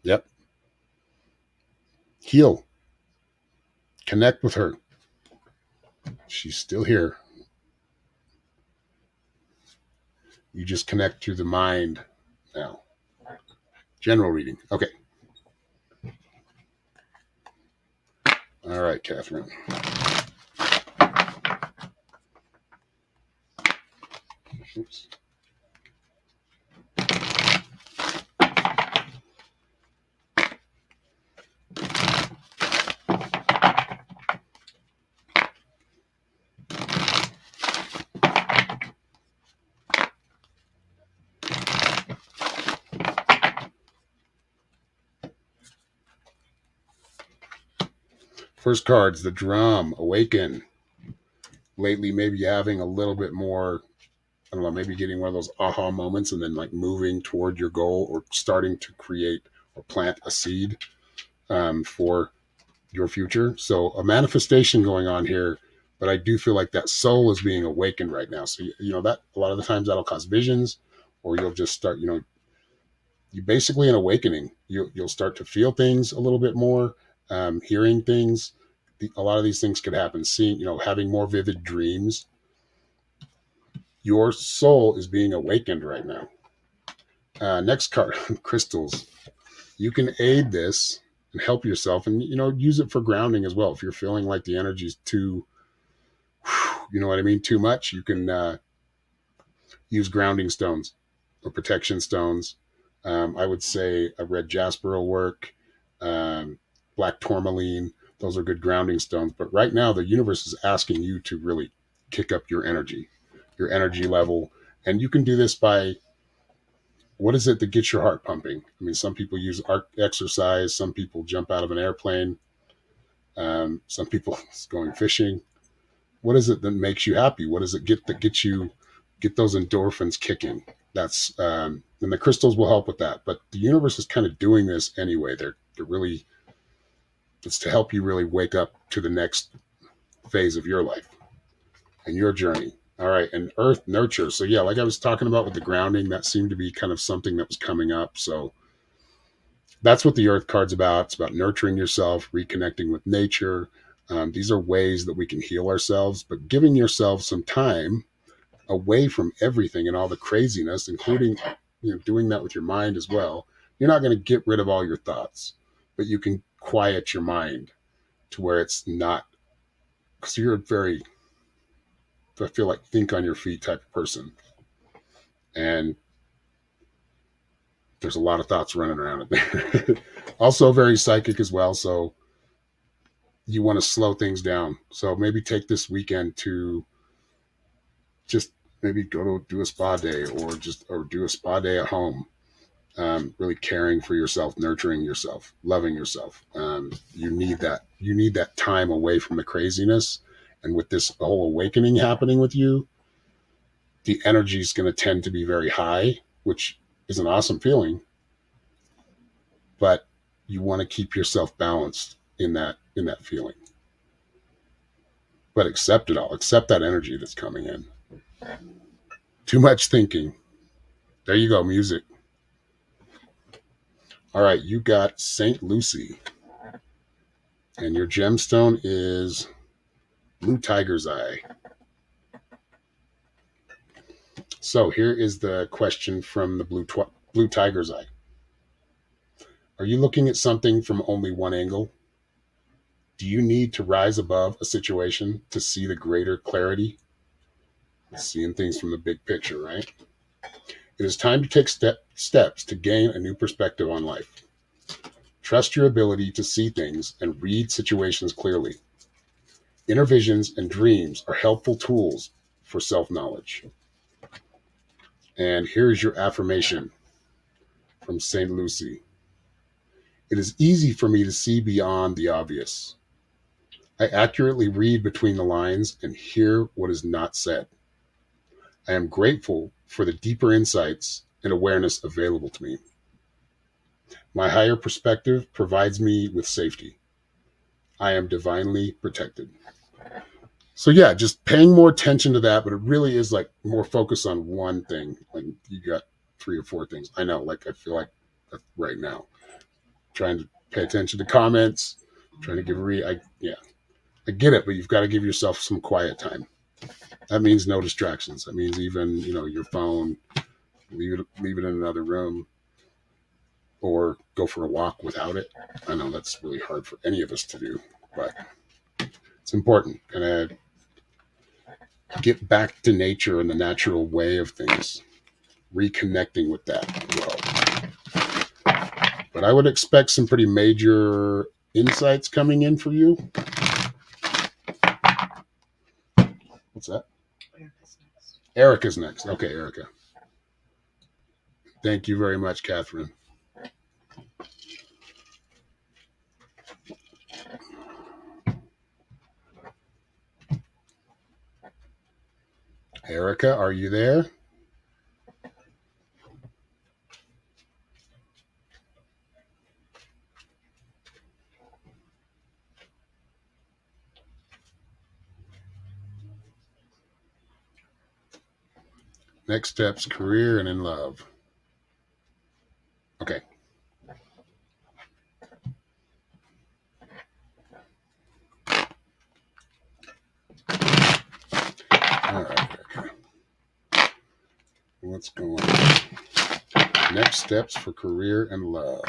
Yep. Heal. Connect with her. She's still here. You just connect through the mind now. General reading. Okay. All right, Catherine. Oops. First card's the drum. Awaken. Lately, maybe having a little bit more, I don't know, maybe getting one of those aha moments and then like moving toward your goal or starting to create or plant a seed for your future. So a manifestation going on here, but I do feel like that soul is being awakened right now. So, that a lot of the times that'll cause visions, or you'll just start, you basically an awakening. You'll start to feel things a little bit more, hearing things. A lot of these things could happen. Seeing, having more vivid dreams. Your soul is being awakened right now. Next card, crystals. You can aid this and help yourself, and use it for grounding as well. If you're feeling like the energy is too, you know what I mean, too much, you can use grounding stones or protection stones. I would say a red jasper will work. Black tourmaline. Those are good grounding stones. But right now, the universe is asking you to really kick up your energy level. And you can do this by, what is it that gets your heart pumping? I mean, some people use exercise. Some people jump out of an airplane. Some people going fishing. What is it that makes you happy? What does it get that get those endorphins kicking? That's and the crystals will help with that. But the universe is kind of doing this anyway. They're really, it's to help you really wake up to the next phase of your life and your journey. All right. And earth nurture. So yeah, like I was talking about with the grounding, that seemed to be kind of something that was coming up. So that's what the earth card's about. It's about nurturing yourself, reconnecting with nature. These are ways that we can heal ourselves, but giving yourself some time away from everything and all the craziness, including doing that with your mind as well. You're not going to get rid of all your thoughts, but you can quiet your mind to where it's not, because you're a very, I feel like, think on your feet type of person. And there's a lot of thoughts running around in there. Also very psychic as well. So you want to slow things down. So maybe take this weekend to just maybe go to do a spa day, or do a spa day at home. Really caring for yourself, nurturing yourself, loving yourself. You need that time away from the craziness. And with this whole awakening happening with you, the energy is going to tend to be very high, which is an awesome feeling. But you want to keep yourself balanced in that feeling. But accept it all. Accept that energy that's coming in. Too much thinking. There you go, music. All right, you got St. Lucy. And your gemstone is blue tiger's eye. So here is the question from the blue tiger's eye. Are you looking at something from only one angle? Do you need to rise above a situation to see the greater clarity? Seeing things from the big picture, right? It is time to take steps to gain a new perspective on life. Trust your ability to see things and read situations clearly. Inner visions and dreams are helpful tools for self-knowledge. And here's your affirmation from St. Lucie. It is easy for me to see beyond the obvious. I accurately read between the lines and hear what is not said. I am grateful for the deeper insights and awareness available to me. My higher perspective provides me with safety. I am divinely protected. So yeah, just paying more attention to that, but it really is like more focus on one thing. Like you got 3 or 4 things. I know, like I feel like right now, trying to pay attention to comments, trying to give I get it, but you've got to give yourself some quiet time. That means no distractions. That means even, your phone, leave it in another room or go for a walk without it. I know that's really hard for any of us to do, but it's important. And get back to nature and the natural way of things, reconnecting with that as well. But I would expect some pretty major insights coming in for you. What's that? Erica's next. Erica's next. Okay, Erica. Thank you very much, Catherine. Erica, are you there? Next steps, career and in love. Okay. All right, Erica. What's going on? Next steps for career and love.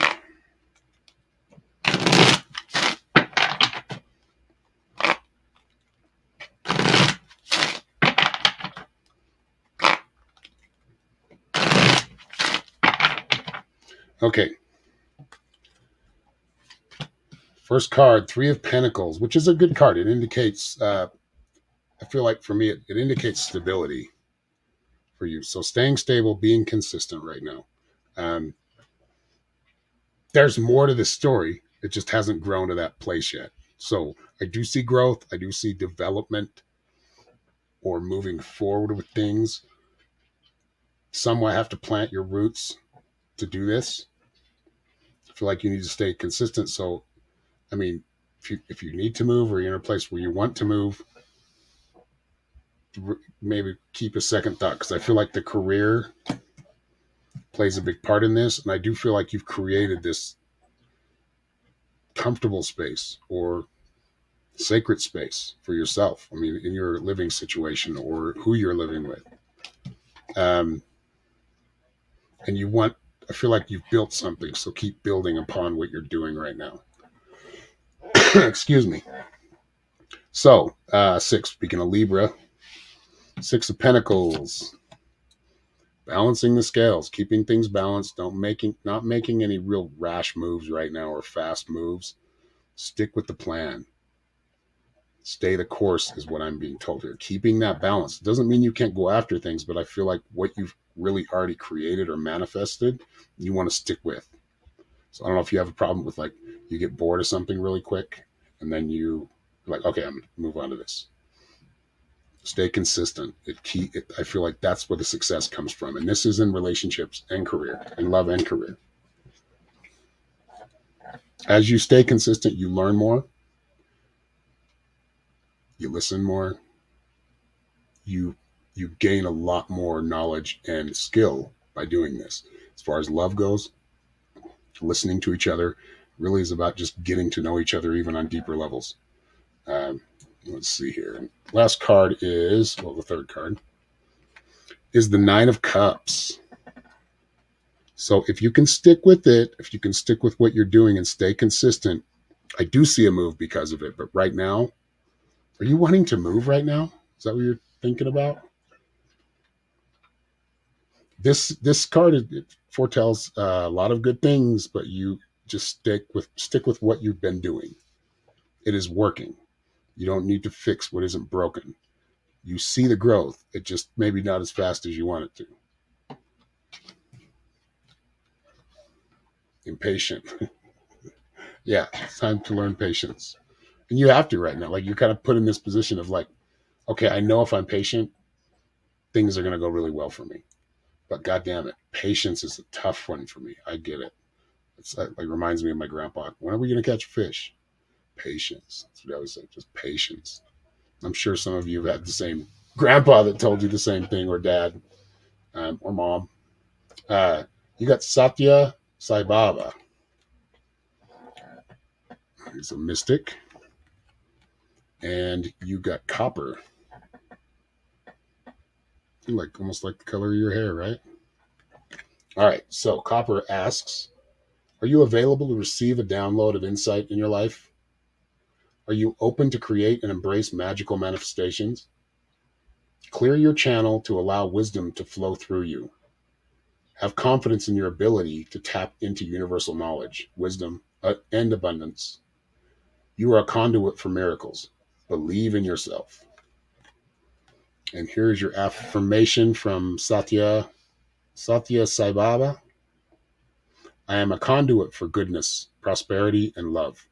Okay. First card, 3 of Pentacles, which is a good card. It indicates, I feel like for me, it indicates stability for you. So staying stable, being consistent right now. There's more to this story. It just hasn't grown to that place yet. So I do see growth. I do see development or moving forward with things. Some will have to plant your roots to do this. I feel like you need to stay consistent. So, I mean, if you need to move or you're in a place where you want to move, maybe keep a second thought, because I feel like the career plays a big part in this. And I do feel like you've created this comfortable space or sacred space for yourself. I mean, in your living situation or who you're living with. And I feel like you've built something. So keep building upon what you're doing right now. Excuse me. So, 6, speaking of Libra, 6 of Pentacles, balancing the scales, keeping things balanced, not making any real rash moves right now or fast moves. Stick with the plan. Stay the course is what I'm being told here. Keeping that balance doesn't mean you can't go after things, but I feel like what you've really already created or manifested, you want to stick with. So I don't know if you have a problem with, like, you get bored of something really quick and then you're like, okay, I'm going to move on to this. Stay consistent. I feel like that's where the success comes from. And this is in relationships and career, in love and career. As you stay consistent, you learn more. You listen more. You gain a lot more knowledge and skill by doing this. As far as love goes, listening to each other really is about just getting to know each other even on deeper levels. Let's see here. Last card is, the third card is the 9 of Cups. So if you can stick with it, if you can stick with what you're doing and stay consistent, I do see a move because of it. But right now, are you wanting to move right now? Is that what you're thinking about? This card, it foretells a lot of good things, but you just stick with what you've been doing. It is working. You don't need to fix what isn't broken. You see the growth. It just maybe not as fast as you want it to. Impatient. Yeah, it's time to learn patience. And you have to right now. Like you're kind of put in this position of like, okay, I know if I'm patient, things are going to go really well for me. But God damn it, patience is a tough one for me. I get it. It's like reminds me of my grandpa. When are we going to catch a fish? Patience. That's what I always say. Just patience. I'm sure some of you have had the same grandpa that told you the same thing, or dad, or mom. You got Satya Sai Baba. He's a mystic. And you got Copper. Like almost like the color of your hair, right? All right. So Copper asks, are you available to receive a download of insight in your life? Are you open to create and embrace magical manifestations? Clear your channel to allow wisdom to flow through you. Have confidence in your ability to tap into universal knowledge, wisdom, and abundance. You are a conduit for miracles. Believe in yourself. And here's your affirmation from Satya Sai Baba. I am a conduit for goodness, prosperity, and love.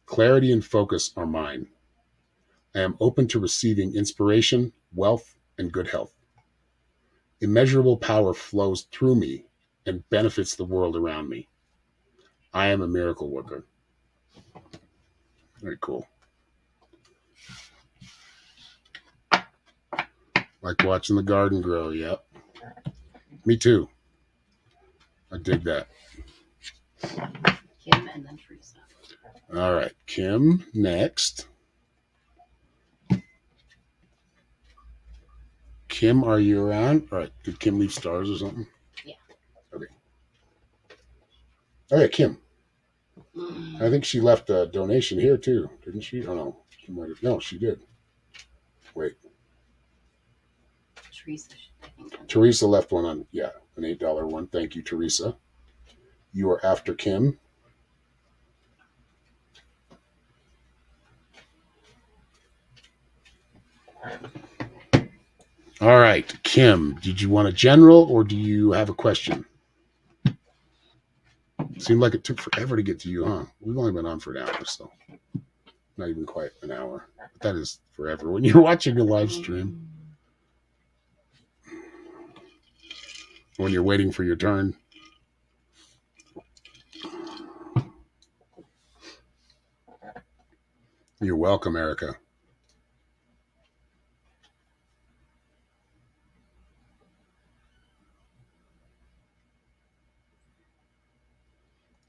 Clarity and focus are mine. I am open to receiving inspiration, wealth, and good health. Immeasurable power flows through me and benefits the world around me. I am a miracle worker. Very cool. Like watching the garden grow. Yep. Me too. I dig that. Kim and then Teresa. All right. Kim next. Kim, are you around? All right. Did Kim leave stars or something? Yeah. Okay. Oh, yeah, Kim. I think she left a donation here too, didn't she? Oh, no. She might have. No, she did. Wait. Teresa, I think. Teresa left one on, yeah, an $8 one. Thank you, Teresa. You are after Kim. All right, Kim, did you want a general or do you have a question? Seemed like it took forever to get to you, huh? We've only been on for an hour, so not even quite an hour. But that is forever when you're watching a live stream. When you're waiting for your turn. You're welcome, Erica.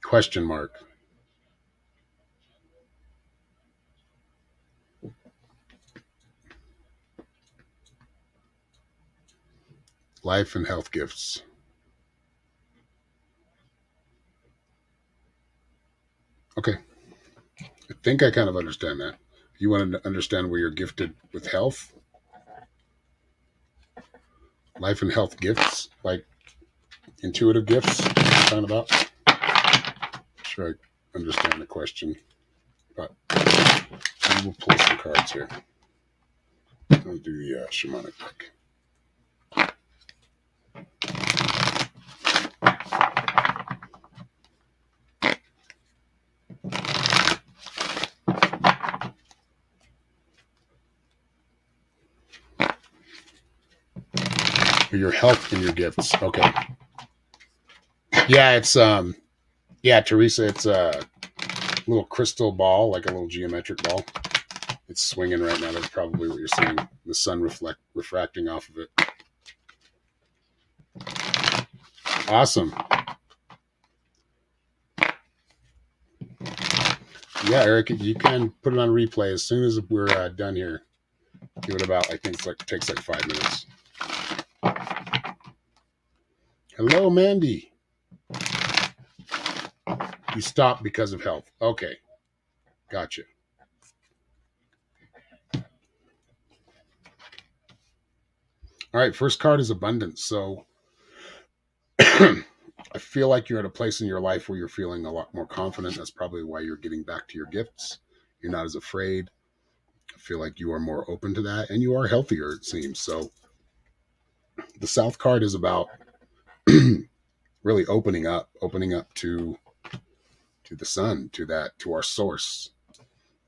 Question mark. Life and health gifts. Okay. I think I kind of understand that. You want to understand where you're gifted with health? Life and health gifts, like intuitive gifts, talking about? Sure, I understand the question, but we will pull some cards here. I'll do the shamanic deck. Your health and your gifts. Okay. Yeah, it's Teresa, it's a little crystal ball, like a little geometric ball. It's swinging right now. That's probably what you're seeing. The sun refracting off of it. Awesome. Yeah, Eric, you can put it on replay as soon as we're done here. Give it about, I think it takes like 5 minutes. Hello, Mandy. You stopped because of health. Okay. Gotcha. All right. First card is abundance. So I feel like you're at a place in your life where you're feeling a lot more confident. That's probably why you're getting back to your gifts. You're not as afraid. I feel like you are more open to that, and you are healthier, it seems. So the South card is about really opening up to the sun, to our source.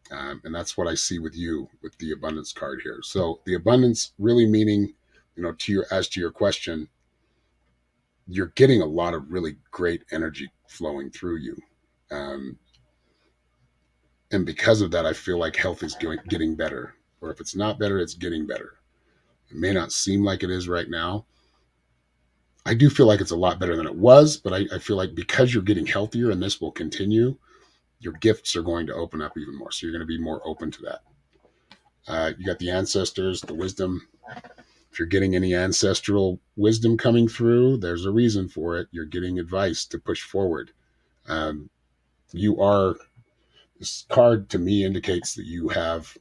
And that's what I see with you with the abundance card here. So the abundance really meaning, as to your question, you're getting a lot of really great energy flowing through you. Um, and because of that, I feel like health is getting better. Or if it's not better, it's getting better. It may not seem like it is right now. I do feel like it's a lot better than it was, but I feel like because you're getting healthier and this will continue, your gifts are going to open up even more. So you're going to be more open to that. You got the ancestors, the wisdom. If you're getting any ancestral wisdom coming through, there's a reason for it. You're getting advice to push forward. Um, this card to me indicates that you have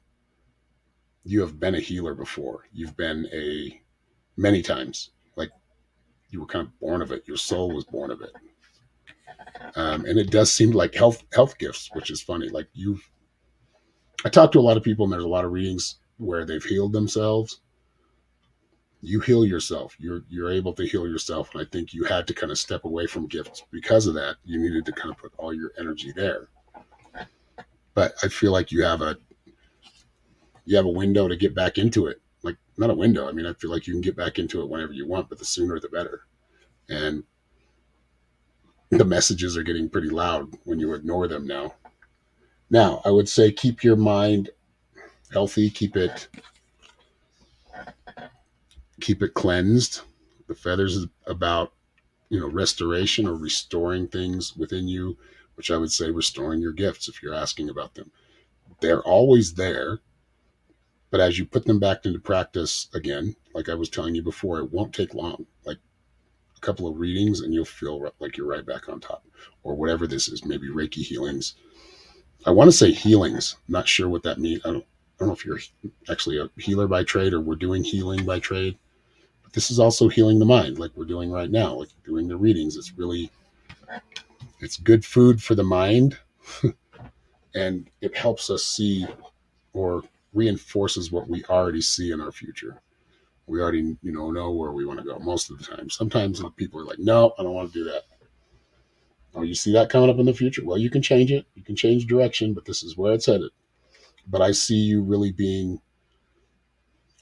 been a healer before. You've been many times. Like you were kind of born of it. Your soul was born of it. And it does seem like health gifts, which is funny. Like I talk to a lot of people, and there's a lot of readings where they've healed themselves. You heal yourself. You're able to heal yourself, and I think you had to kind of step away from gifts because of that. You needed to kind of put all your energy there. But I feel like you have a window to get back into it. Like not a window. I mean, I feel like you can get back into it whenever you want, but the sooner the better. And the messages are getting pretty loud when you ignore them now. Now, I would say keep your mind healthy, keep it cleansed. The feathers is about, restoration or restoring things within you, which I would say restoring your gifts if you're asking about them. They're always there, but as you put them back into practice again, like I was telling you before, it won't take long. Like a couple of readings and you'll feel like you're right back on top, or whatever this is, maybe Reiki healings. I want to say healings. I'm not sure what that means. I don't know if you're actually a healer by trade or we're doing healing by trade. But this is also healing the mind, like we're doing right now, like doing the readings. It's good food for the mind, and it helps us see or reinforces what we already see in our future. We already, know where we want to go most of the time. Sometimes people are like, no, I don't want to do that. Oh, you see that coming up in the future? Well, you can change it. You can change direction, but this is where it's headed. But I see you really being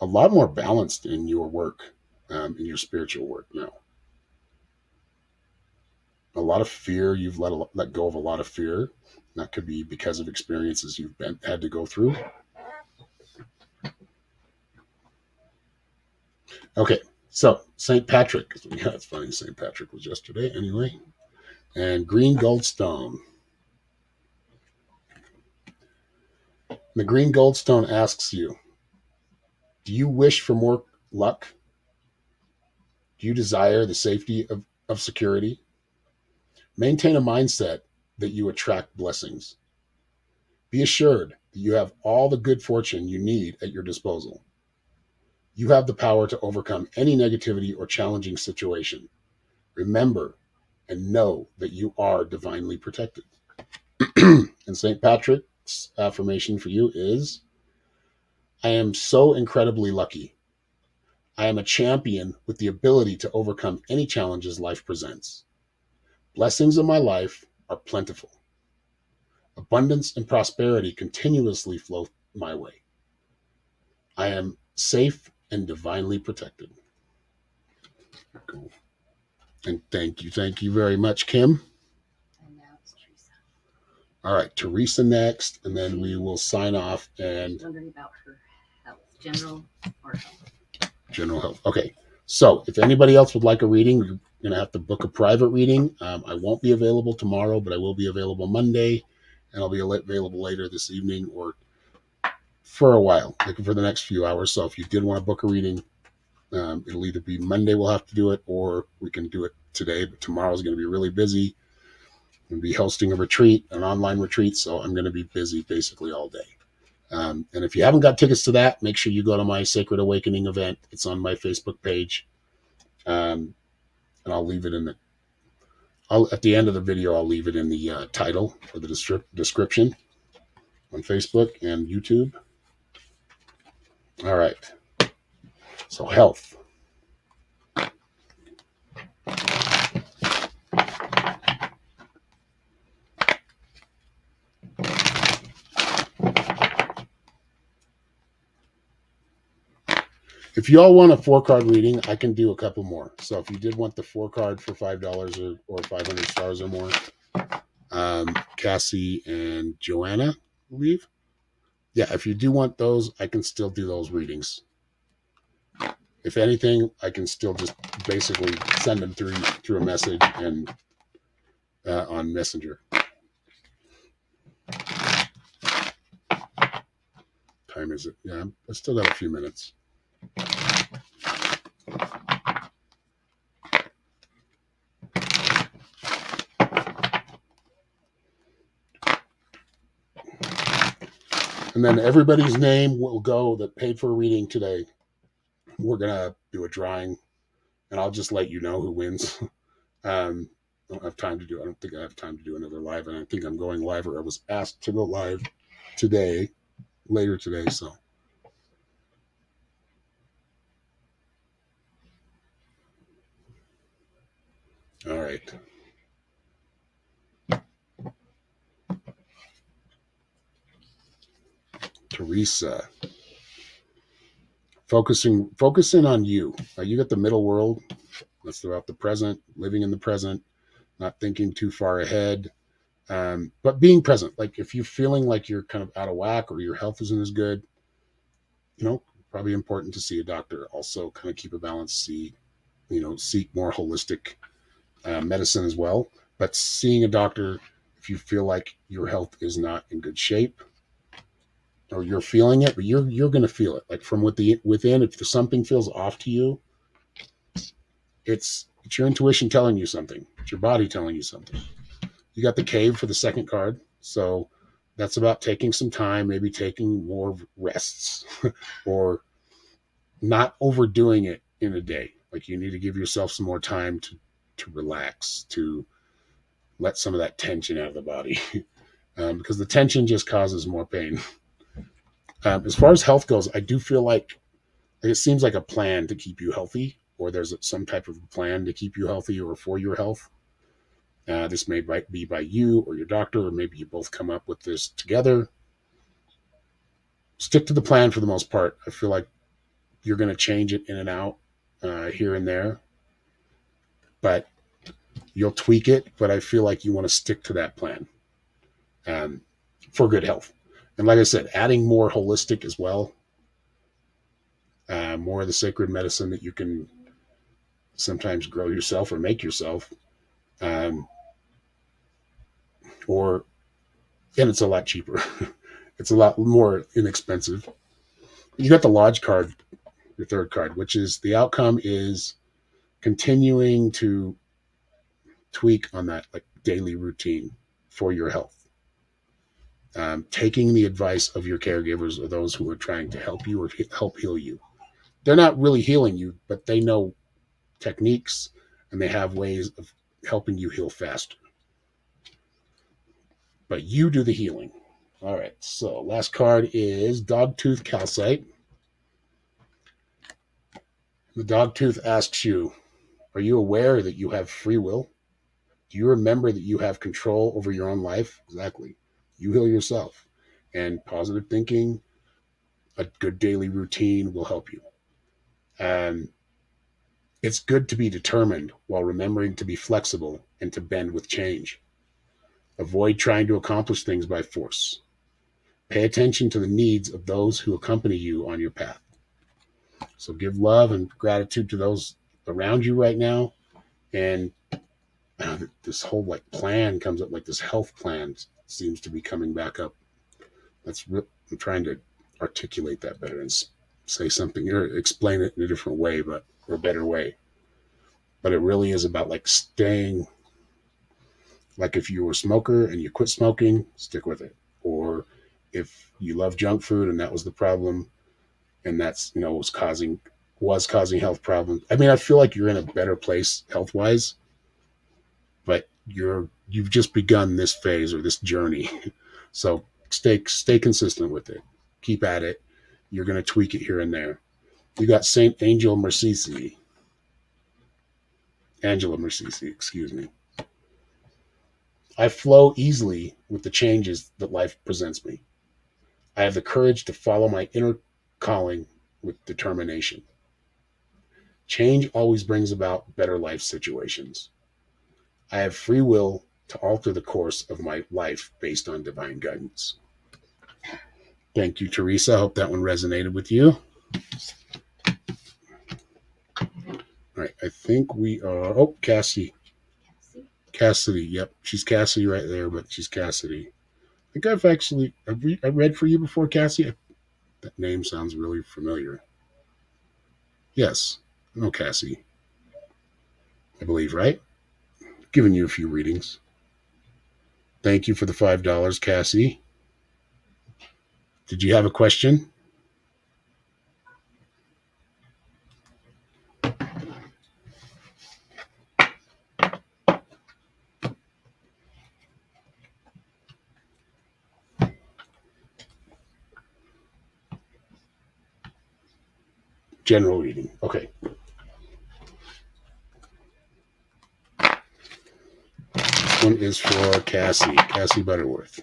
a lot more balanced in your work, in your spiritual work now. A lot of fear, you've let go of a lot of fear. That could be because of experiences you've had to go through. Okay, so St. Patrick. Yeah, it's funny. St. Patrick was yesterday anyway. And green goldstone. The green goldstone asks you, do you wish for more luck? Do you desire the safety of security? Maintain a mindset that you attract blessings. Be assured that you have all the good fortune you need at your disposal. You have the power to overcome any negativity or challenging situation. Remember and know that you are divinely protected. And St. Patrick's affirmation for you is, I am so incredibly lucky. I am a champion with the ability to overcome any challenges life presents. Blessings in my life are plentiful. Abundance and prosperity continuously flow my way. I am safe and divinely protected. Cool. And thank you very much, Kim. And now it's Teresa. All right, Teresa next, and then we will sign off. And She's wondering about her health, general or health. General health. Okay, so if anybody else would like a reading, you're going to have to book a private reading. I won't be available tomorrow, but I will be available Monday, and I'll be available later this evening or for a while, like for the next few hours. So if you did want to book a reading, it'll either be Monday we'll have to do it, or we can do it today, but tomorrow's going to be really busy. I'm going to be hosting a retreat, an online retreat, so I'm going to be busy basically all day. And if you haven't got tickets to that, make sure you go to my Sacred Awakening event. It's on my Facebook page. And I'll leave it in At the end of the video, I'll leave it in the title or the description on Facebook and YouTube. All right. So health. If y'all want a 4-card reading, I can do a couple more. So if you did want the 4-card for $5 or 500 stars or more, Cassie and Joanna, I believe. Yeah, if you do want those, I can still do those readings. If anything, I can still just basically send them through a message and on Messenger. Time is it? Yeah, I still got a few minutes. And then everybody's name will go that paid for a reading today. We're going to do a drawing, and I'll just let you know who wins. I don't have time to do. I don't think I have time to do another live, and I think I'm going live, or I was asked to go live today, later today. So, all right. Teresa, focusing on you. You got the middle world. That's throughout the present, living in the present, not thinking too far ahead, but being present. Like if you're feeling like you're kind of out of whack or your health isn't as good, probably important to see a doctor. Also, kind of keep a balance. Seek more holistic medicine as well. But seeing a doctor if you feel like your health is not in good shape, or you're feeling it, but you're going to feel it. Like from within, if something feels off to you, it's your intuition telling you something. It's your body telling you something. You got the cave for the second card. So that's about taking some time, maybe taking more rests or not overdoing it in a day. Like you need to give yourself some more time to relax, to let some of that tension out of the body because the tension just causes more pain. As far as health goes, I do feel like it seems like a plan to keep you healthy, or there's some type of plan to keep you healthy or for your health. This may be by you or your doctor, or maybe you both come up with this together. Stick to the plan for the most part. I feel like you're going to change it in and out here and there, but you'll tweak it. But I feel like you want to stick to that plan for good health. And like I said, adding more holistic as well, more of the sacred medicine that you can sometimes grow yourself or make yourself. And it's a lot cheaper. It's a lot more inexpensive. You got the Lodge card, your third card, which is the outcome is continuing to tweak on that like daily routine for your health. Taking the advice of your caregivers or those who are trying to help you or help heal you. They're not really healing you, but they know techniques and they have ways of helping you heal faster. But you do the healing. All right, so last card is Dogtooth Calcite. The Dogtooth asks you, are you aware that you have free will? Do you remember that you have control over your own life? Exactly. You heal yourself. And positive thinking, a good daily routine will help you. It's good to be determined while remembering to be flexible and to bend with change. Avoid trying to accomplish things by force. Pay attention to the needs of those who accompany you on your path. So give love and gratitude to those around you right now. And this whole like plan comes up, like this health plan seems to be coming back up. I'm trying to articulate that better and say something or explain it in a different way, or a better way. But it really is about like staying, like if you were a smoker and you quit smoking, stick with it. Or if you love junk food and that was the problem, and that's, was causing health problems. I mean, I feel like you're in a better place health wise, but you've just begun this phase or this journey. So stay consistent with it. Keep at it. You're going to tweak it here and there. You got Saint Angel Mercisi. Angela Mercisi, excuse me. I flow easily with the changes that life presents me. I have the courage to follow my inner calling with determination. Change always brings about better life situations. I have free will to alter the course of my life based on divine guidance. Thank you, Teresa. I hope that one resonated with you. All right, I think we are. Oh, Cassie. Cassidy. Yep, she's Cassidy right there, but she's Cassidy. I think I've actually I read for you before, Cassie. That name sounds really familiar. Yes, no, Cassie. I believe, right? Giving you a few readings. Thank you for the $5, Cassie. Did you have a question? General reading. Okay. This one is for Cassie Butterworth.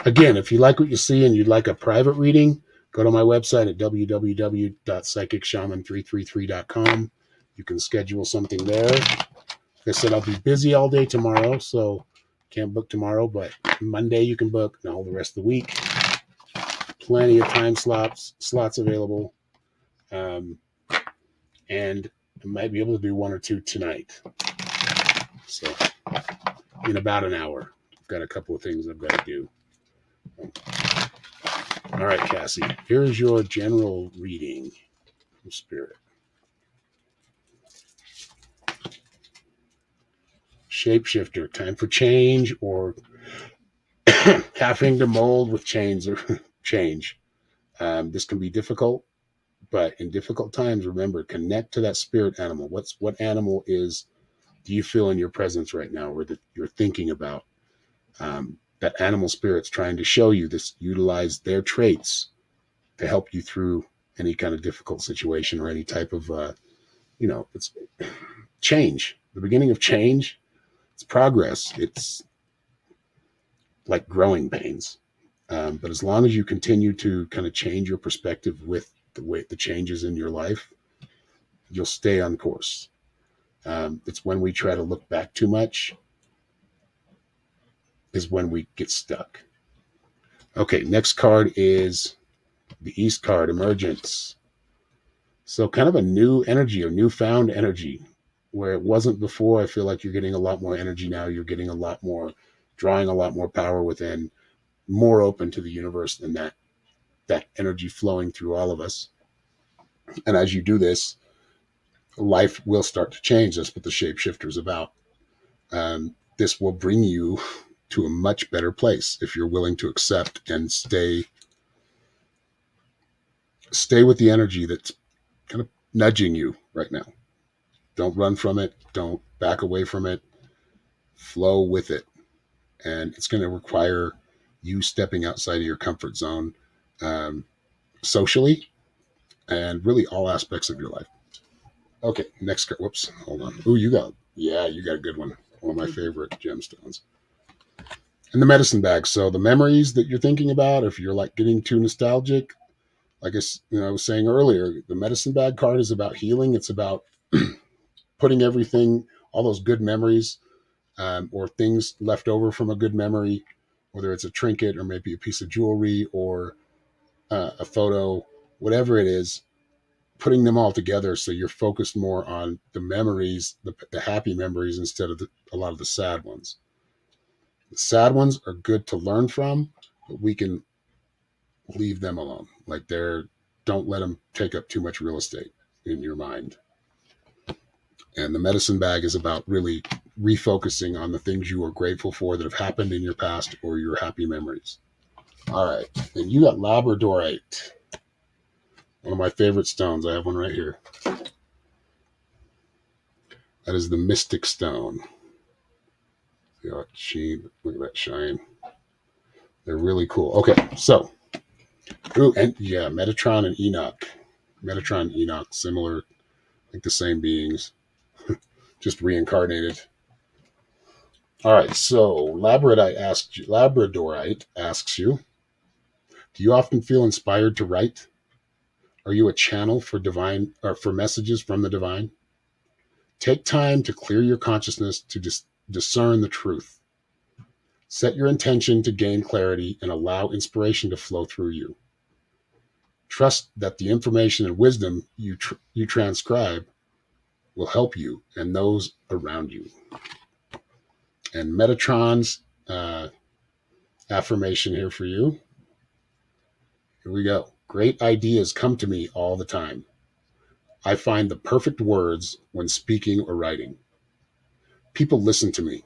Again, if you like what you see and you'd like a private reading, go to my website at www.psychicshaman333.com. You can schedule something there. Like I said, I'll be busy all day tomorrow, so can't book tomorrow, but Monday you can book and all the rest of the week. Plenty of time slots available. And I might be able to do one or two tonight. So in about an hour. I've got a couple of things I've got to do. All right, Cassie, here's your general reading from Spirit. Shapeshifter, time for change or having to mold with change. This can be difficult, but in difficult times, remember, connect to that spirit animal. What animal do you feel in your presence right now, or that you're thinking about? That animal spirit's trying to show you this. Utilize their traits to help you through any kind of difficult situation or any type of, it's change. The beginning of change, it's progress. It's like growing pains. But as long as you continue to kind of change your perspective with the changes in your life, you'll stay on course. It's when we try to look back too much is when we get stuck. Okay, next card is the East card, Emergence. So kind of a new energy or newfound energy where it wasn't before. I feel like you're getting a lot more energy now. You're getting a lot more, drawing a lot more power within, more open to the universe than that energy flowing through all of us. And as you do this, life will start to change. That's what the shapeshifter is about. This will bring you to a much better place if you're willing to accept and stay with the energy that's kind of nudging you right now. Don't run from it. Don't back away from it. Flow with it. And it's going to require you stepping outside of your comfort zone, socially, and really all aspects of your life. Okay, next card. Whoops, hold on. Oh, you got a good one. One of my favorite gemstones. And the medicine bag. So the memories that you're thinking about, if you're like getting too nostalgic, like I was saying earlier, the medicine bag card is about healing. It's about putting everything, all those good memories, or things left over from a good memory, whether it's a trinket or maybe a piece of jewelry or a photo, whatever it is, putting them all together so you're focused more on the memories, the happy memories, instead of a lot of the sad ones. The sad ones are good to learn from, but we can leave them alone. Like don't let them take up too much real estate in your mind. And the medicine bag is about really refocusing on the things you are grateful for that have happened in your past or your happy memories. All right. And you got Labradorite, one of my favorite stones. I have one right here. That is the Mystic Stone. Look at that shine. They're really cool. Okay, so, and yeah, Metatron and Enoch. Metatron and Enoch, similar, like the same beings, just reincarnated. All right, so Labradorite asks you, do you often feel inspired to write? Are you a channel for divine or for messages from the divine? Take time to clear your consciousness to discern the truth. Set your intention to gain clarity and allow inspiration to flow through you. Trust that the information and wisdom you transcribe will help you and those around you. And Metatron's affirmation here for you. Here we go. Great ideas come to me all the time. I find the perfect words when speaking or writing. People listen to me.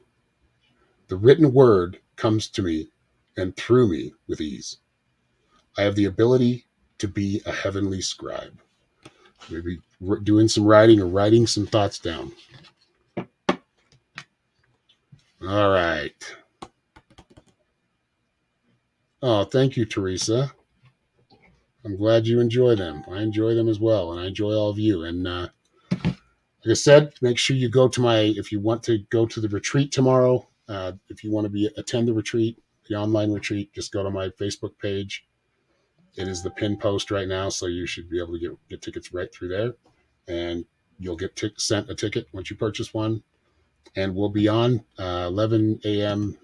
The written word comes to me and through me with ease. I have the ability to be a heavenly scribe. Maybe doing some writing or writing some thoughts down. All right. Oh, thank you, Teresa. I'm glad you enjoy them. I enjoy them as well, and I enjoy all of you. And like I said, make sure you go to if you want to go to the retreat tomorrow, if you want to attend the retreat, the online retreat, just go to my Facebook page. It is the pin post right now, so you should be able to get tickets right through there. And you'll get sent a ticket once you purchase one. And we'll be on 11 a.m.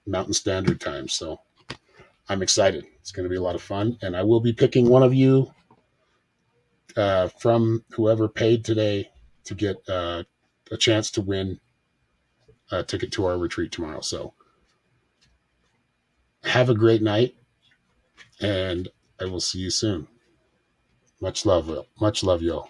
Mountain Standard Time. So I'm excited. It's going to be a lot of fun. And I will be picking one of you from whoever paid today to get a chance to win a ticket to our retreat tomorrow. So have a great night, and I will see you soon. Much love, y'all.